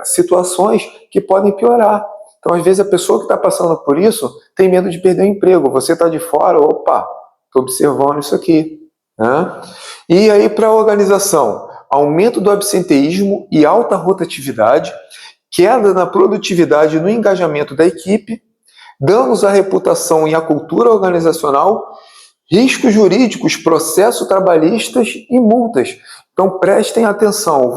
situações que podem piorar. Então, às vezes, a pessoa que está passando por isso tem medo de perder o emprego. Você está de fora, opa, estou observando isso aqui, né? E aí, para a organização, aumento do absenteísmo e alta rotatividade, queda na produtividade e no engajamento da equipe, danos à reputação e à cultura organizacional, riscos jurídicos, processos trabalhistas e multas. Então prestem atenção,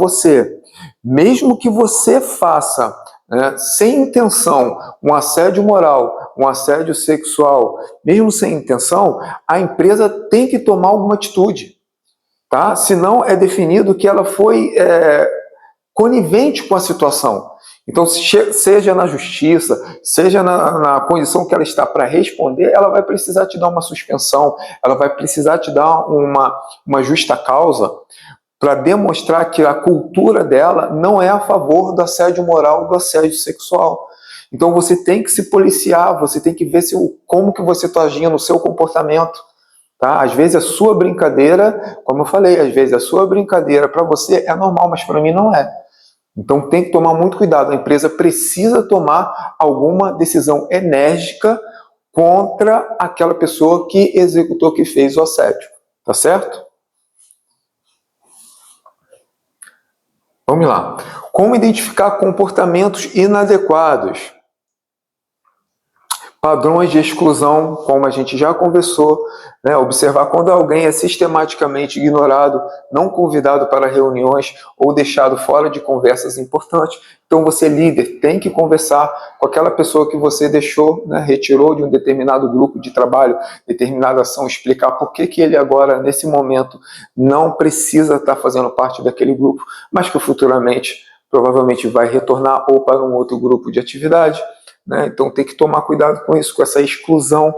mesmo que você faça, né, sem intenção, um assédio moral, um assédio sexual, mesmo sem intenção, a empresa tem que tomar alguma atitude, tá? Senão é definido que ela foi conivente com a situação. Então, seja na justiça, seja na condição que ela está para responder, ela vai precisar te dar uma suspensão, ela vai precisar te dar uma justa causa para demonstrar que a cultura dela não é a favor do assédio moral, do assédio sexual. Então, você tem que se policiar, você tem que ver como que você está agindo, o seu comportamento. Tá? Às vezes a sua brincadeira, como eu falei, às vezes a sua brincadeira para você é normal, mas para mim não é. Então tem que tomar muito cuidado, a empresa precisa tomar alguma decisão enérgica contra aquela pessoa que executou, que fez o assédio, tá certo? Vamos lá. Como identificar comportamentos inadequados? Padrões de exclusão, como a gente já conversou, né? Observar quando alguém é sistematicamente ignorado, não convidado para reuniões ou deixado fora de conversas importantes. Então você, líder, tem que conversar com aquela pessoa que você deixou, né? Retirou de um determinado grupo de trabalho, determinada ação, explicar por que ele agora, nesse momento, não precisa estar fazendo parte daquele grupo, mas que futuramente provavelmente vai retornar ou para um outro grupo de atividade. Né? Então tem que tomar cuidado com isso, com essa exclusão,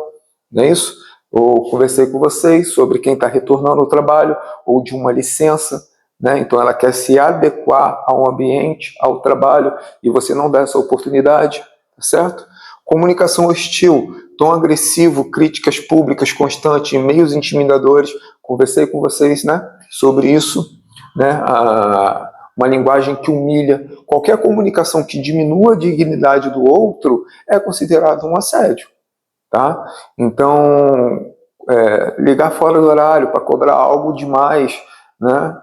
não é isso? Eu conversei com vocês sobre quem está retornando ao trabalho ou de uma licença, né? Então ela quer se adequar ao ambiente, ao trabalho, e você não dá essa oportunidade, tá certo? Comunicação hostil, tom agressivo, críticas públicas constantes, e-mails intimidadores, conversei com vocês, né, sobre isso, né? Uma linguagem que humilha, qualquer comunicação que diminua a dignidade do outro é considerado um assédio, tá? Então, ligar fora do horário para cobrar algo demais, né,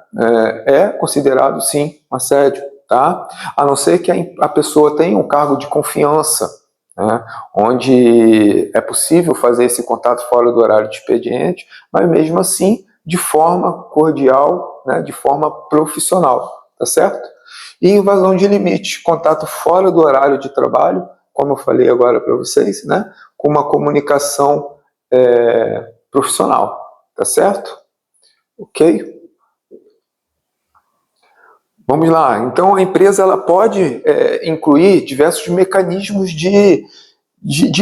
é considerado, sim, um assédio, tá? A não ser que a pessoa tenha um cargo de confiança, né, onde é possível fazer esse contato fora do horário de expediente, mas mesmo assim, de forma cordial, né, de forma profissional. Tá certo? E invasão de limite, contato fora do horário de trabalho, como eu falei agora para vocês, né? Com uma comunicação profissional, tá certo? Ok? Vamos lá. Então a empresa ela pode incluir diversos mecanismos de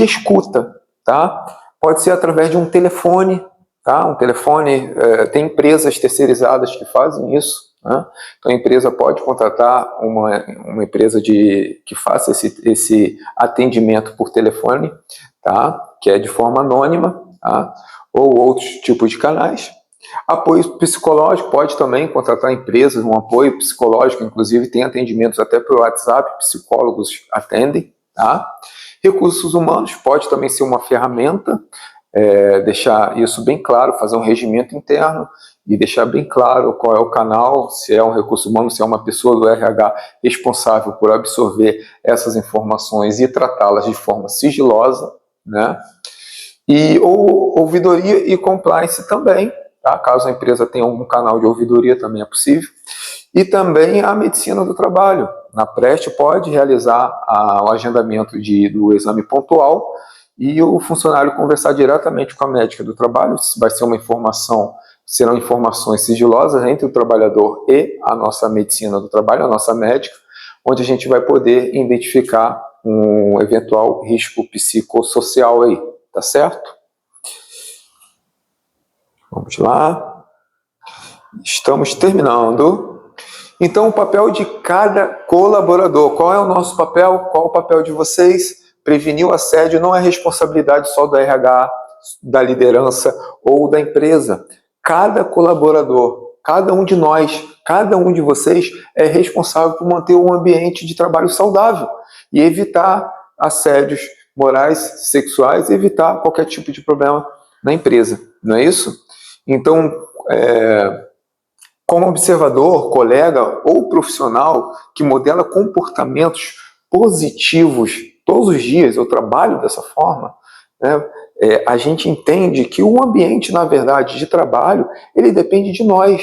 escuta, tá? Pode ser através de um telefone, tá? Um telefone, tem empresas terceirizadas que fazem isso. Né? Então a empresa pode contratar uma empresa que faça esse atendimento por telefone, tá? Que é de forma anônima, tá? Ou outros tipos de canais. Apoio psicológico, pode também contratar empresas, um apoio psicológico, inclusive tem atendimentos até pelo WhatsApp, psicólogos atendem. Tá? Recursos humanos pode também ser uma ferramenta, deixar isso bem claro, fazer um regimento interno e deixar bem claro qual é o canal, se é um recurso humano, se é uma pessoa do RH responsável por absorver essas informações e tratá-las de forma sigilosa, né? E ouvidoria e compliance também, tá? Caso a empresa tenha algum canal de ouvidoria, também é possível. E também a medicina do trabalho. Na Preste pode realizar o agendamento do exame pontual e o funcionário conversar diretamente com a médica do trabalho. Isso vai ser serão informações sigilosas entre o trabalhador e a nossa medicina do trabalho, a nossa médica, onde a gente vai poder identificar um eventual risco psicossocial aí, tá certo? Vamos lá. Estamos terminando. Então, o papel de cada colaborador. Qual é o nosso papel? Qual é o papel de vocês? Prevenir o assédio não é responsabilidade só do RH, da liderança ou da empresa. Cada colaborador, cada um de nós, cada um de vocês é responsável por manter um ambiente de trabalho saudável e evitar assédios morais, sexuais, evitar qualquer tipo de problema na empresa. Não é isso? Então, como observador, colega ou profissional que modela comportamentos positivos todos os dias, eu trabalho dessa forma, né? A gente entende que o ambiente, na verdade, de trabalho, ele depende de nós,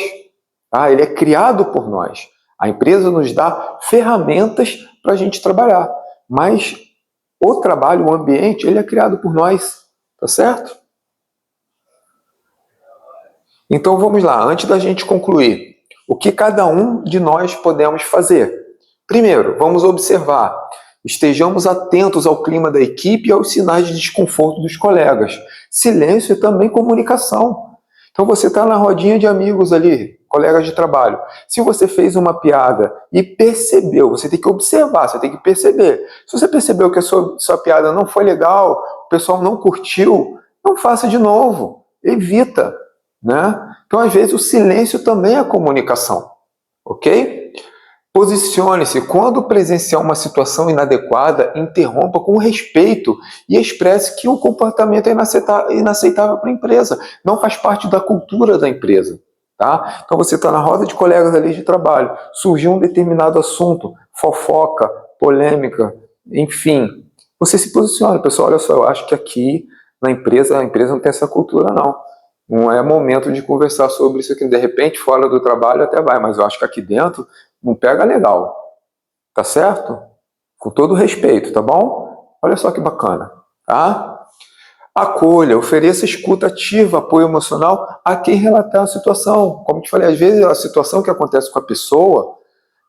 tá? Ele é criado por nós. A empresa nos dá ferramentas para a gente trabalhar, mas o trabalho, o ambiente, ele é criado por nós, tá certo? Então vamos lá, antes da gente concluir, o que cada um de nós podemos fazer? Primeiro, vamos observar. Estejamos atentos ao clima da equipe e aos sinais de desconforto dos colegas. Silêncio é também comunicação. Então você está na rodinha de amigos ali, colegas de trabalho. Se você fez uma piada e percebeu, você tem que observar, você tem que perceber. Se você percebeu que a sua piada não foi legal, o pessoal não curtiu, não faça de novo, evita, né? Então, às vezes, o silêncio também é comunicação, ok? Posicione-se. Quando presenciar uma situação inadequada, interrompa com respeito e expresse que o comportamento é inaceitável para a empresa. Não faz parte da cultura da empresa. Tá? Então você está na roda de colegas ali de trabalho, surgiu um determinado assunto, fofoca, polêmica, enfim. Você se posiciona. Pessoal, olha só, eu acho que aqui na empresa, a empresa não tem essa cultura não. Não é momento de conversar sobre isso aqui. De repente, fora do trabalho até vai, mas eu acho que aqui dentro não pega legal. Tá certo? Com todo respeito, tá bom? Olha só que bacana, tá? Acolha, ofereça escuta ativa, apoio emocional a quem relatar a situação. Como te falei, às vezes a situação que acontece com a pessoa,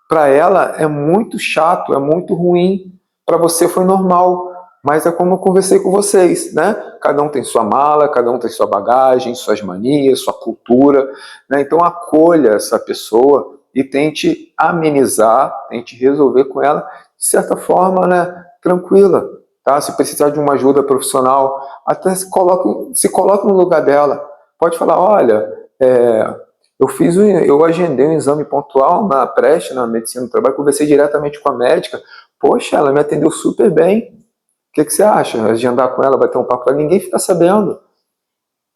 para ela é muito chato, é muito ruim. Para você foi normal. Mas é como eu conversei com vocês, né? Cada um tem sua mala, cada um tem sua bagagem, suas manias, sua cultura, né? Então acolha essa pessoa e tente amenizar, tente resolver com ela de certa forma, né? Tranquila, tá? Se precisar de uma ajuda profissional, até se coloque no lugar dela. Pode falar, olha, eu agendei um exame pontual na Preste, na medicina do trabalho, conversei diretamente com a médica, poxa, ela me atendeu super bem. O que você acha? Agendar com ela, vai ter um papo, ninguém fica sabendo.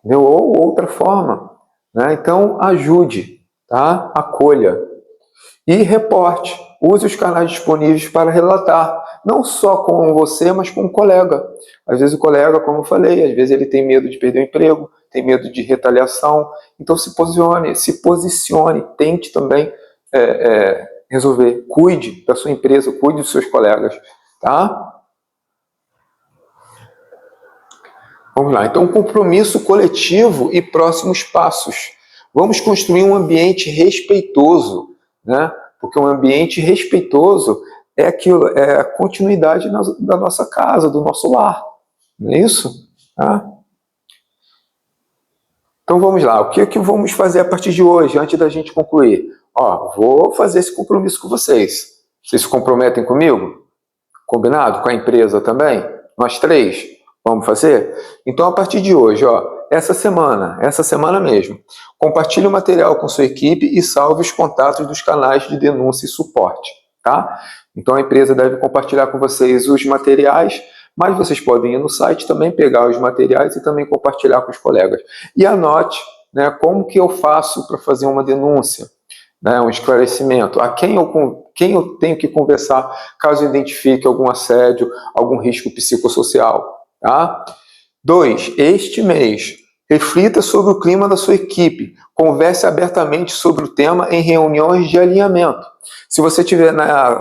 Entendeu? Ou outra forma, né? Então, ajude, tá? Acolha. E reporte. Use os canais disponíveis para relatar. Não só com você, mas com o colega. Às vezes o colega, como eu falei, às vezes ele tem medo de perder o emprego, tem medo de retaliação. Então, se posicione, tente também resolver. Cuide da sua empresa, cuide dos seus colegas, tá? Vamos lá, então compromisso coletivo e próximos passos. Vamos construir um ambiente respeitoso, né? Porque um ambiente respeitoso é aquilo, é a continuidade da nossa casa, do nosso lar, não é isso? Tá? Então vamos lá, o que vamos fazer a partir de hoje, antes da gente concluir? Vou fazer esse compromisso com vocês. Vocês se comprometem comigo? Combinado? Com a empresa também? Nós três? Vamos fazer? Então, a partir de hoje, essa semana mesmo, compartilhe o material com sua equipe e salve os contatos dos canais de denúncia e suporte, tá? Então, a empresa deve compartilhar com vocês os materiais, Mas vocês podem ir no site também, pegar os materiais e também compartilhar com os colegas. E anote, né, como que eu faço para fazer uma denúncia, né, um esclarecimento, a quem eu tenho que conversar caso identifique algum assédio, algum risco psicossocial. Tá? 2. Este mês, reflita sobre o clima da sua equipe. Converse abertamente sobre o tema em reuniões de alinhamento. Se você tiver na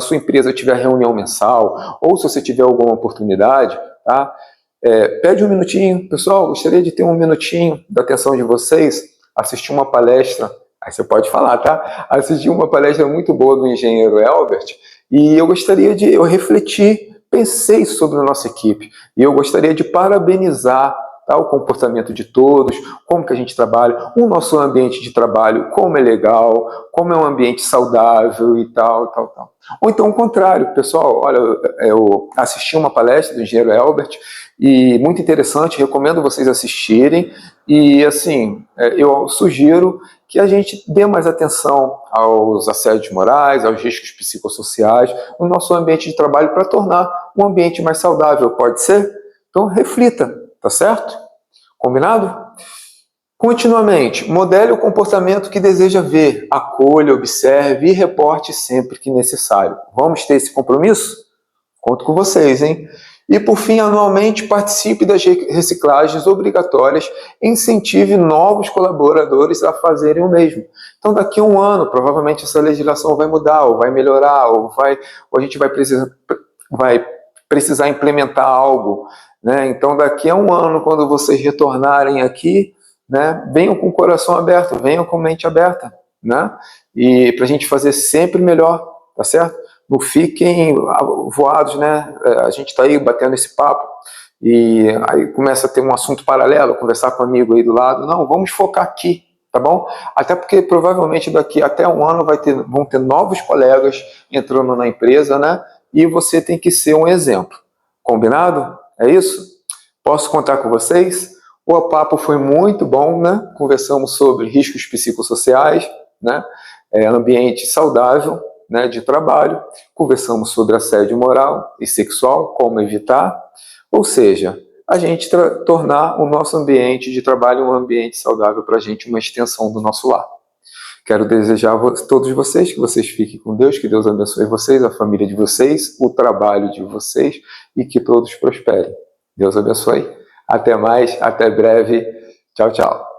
sua empresa tiver reunião mensal, ou se você tiver alguma oportunidade, tá? Pede um minutinho. Pessoal, gostaria de ter um minutinho da atenção de vocês, assistir uma palestra. Aí você pode falar, tá? Assisti uma palestra muito boa do engenheiro Elbert, e eu refleti, pensei sobre a nossa equipe, e eu gostaria de parabenizar, tá, o comportamento de todos, como que a gente trabalha, o nosso ambiente de trabalho, como é legal, como é um ambiente saudável e tal. Ou então o contrário, pessoal, olha, eu assisti uma palestra do engenheiro Elbert, e muito interessante, recomendo vocês assistirem, e assim, eu sugiro que a gente dê mais atenção aos assédios morais, aos riscos psicossociais no nosso ambiente de trabalho para tornar um ambiente mais saudável, pode ser? Então reflita, tá certo? Combinado? Continuamente, modele o comportamento que deseja ver, acolha, observe e reporte sempre que necessário. Vamos ter esse compromisso? Conto com vocês, hein? E por fim, anualmente participe das reciclagens obrigatórias e incentive novos colaboradores a fazerem o mesmo. Então, daqui a um ano, provavelmente essa legislação vai mudar, ou vai melhorar, ou a gente vai precisar implementar algo, né? Então, daqui a um ano, quando vocês retornarem aqui, né, venham com o coração aberto, venham com a mente aberta, né? E para a gente fazer sempre melhor, tá certo? Não fiquem voados, né? A gente está aí batendo esse papo e aí começa a ter um assunto paralelo, conversar com um amigo aí do lado. Não, vamos focar aqui, tá bom? Até porque provavelmente daqui até um ano vão ter novos colegas entrando na empresa, né? E você tem que ser um exemplo. Combinado? É isso? Posso contar com vocês? O papo foi muito bom, né? Conversamos sobre riscos psicossociais, né? Ambiente saudável, né, de trabalho, conversamos sobre assédio moral e sexual, como evitar, ou seja, a gente tornar o nosso ambiente de trabalho um ambiente saudável para a gente, uma extensão do nosso lar. Quero desejar a todos vocês que vocês fiquem com Deus, que Deus abençoe vocês, a família de vocês, o trabalho de vocês e que todos prosperem. Deus abençoe. Até mais, até breve. Tchau, tchau.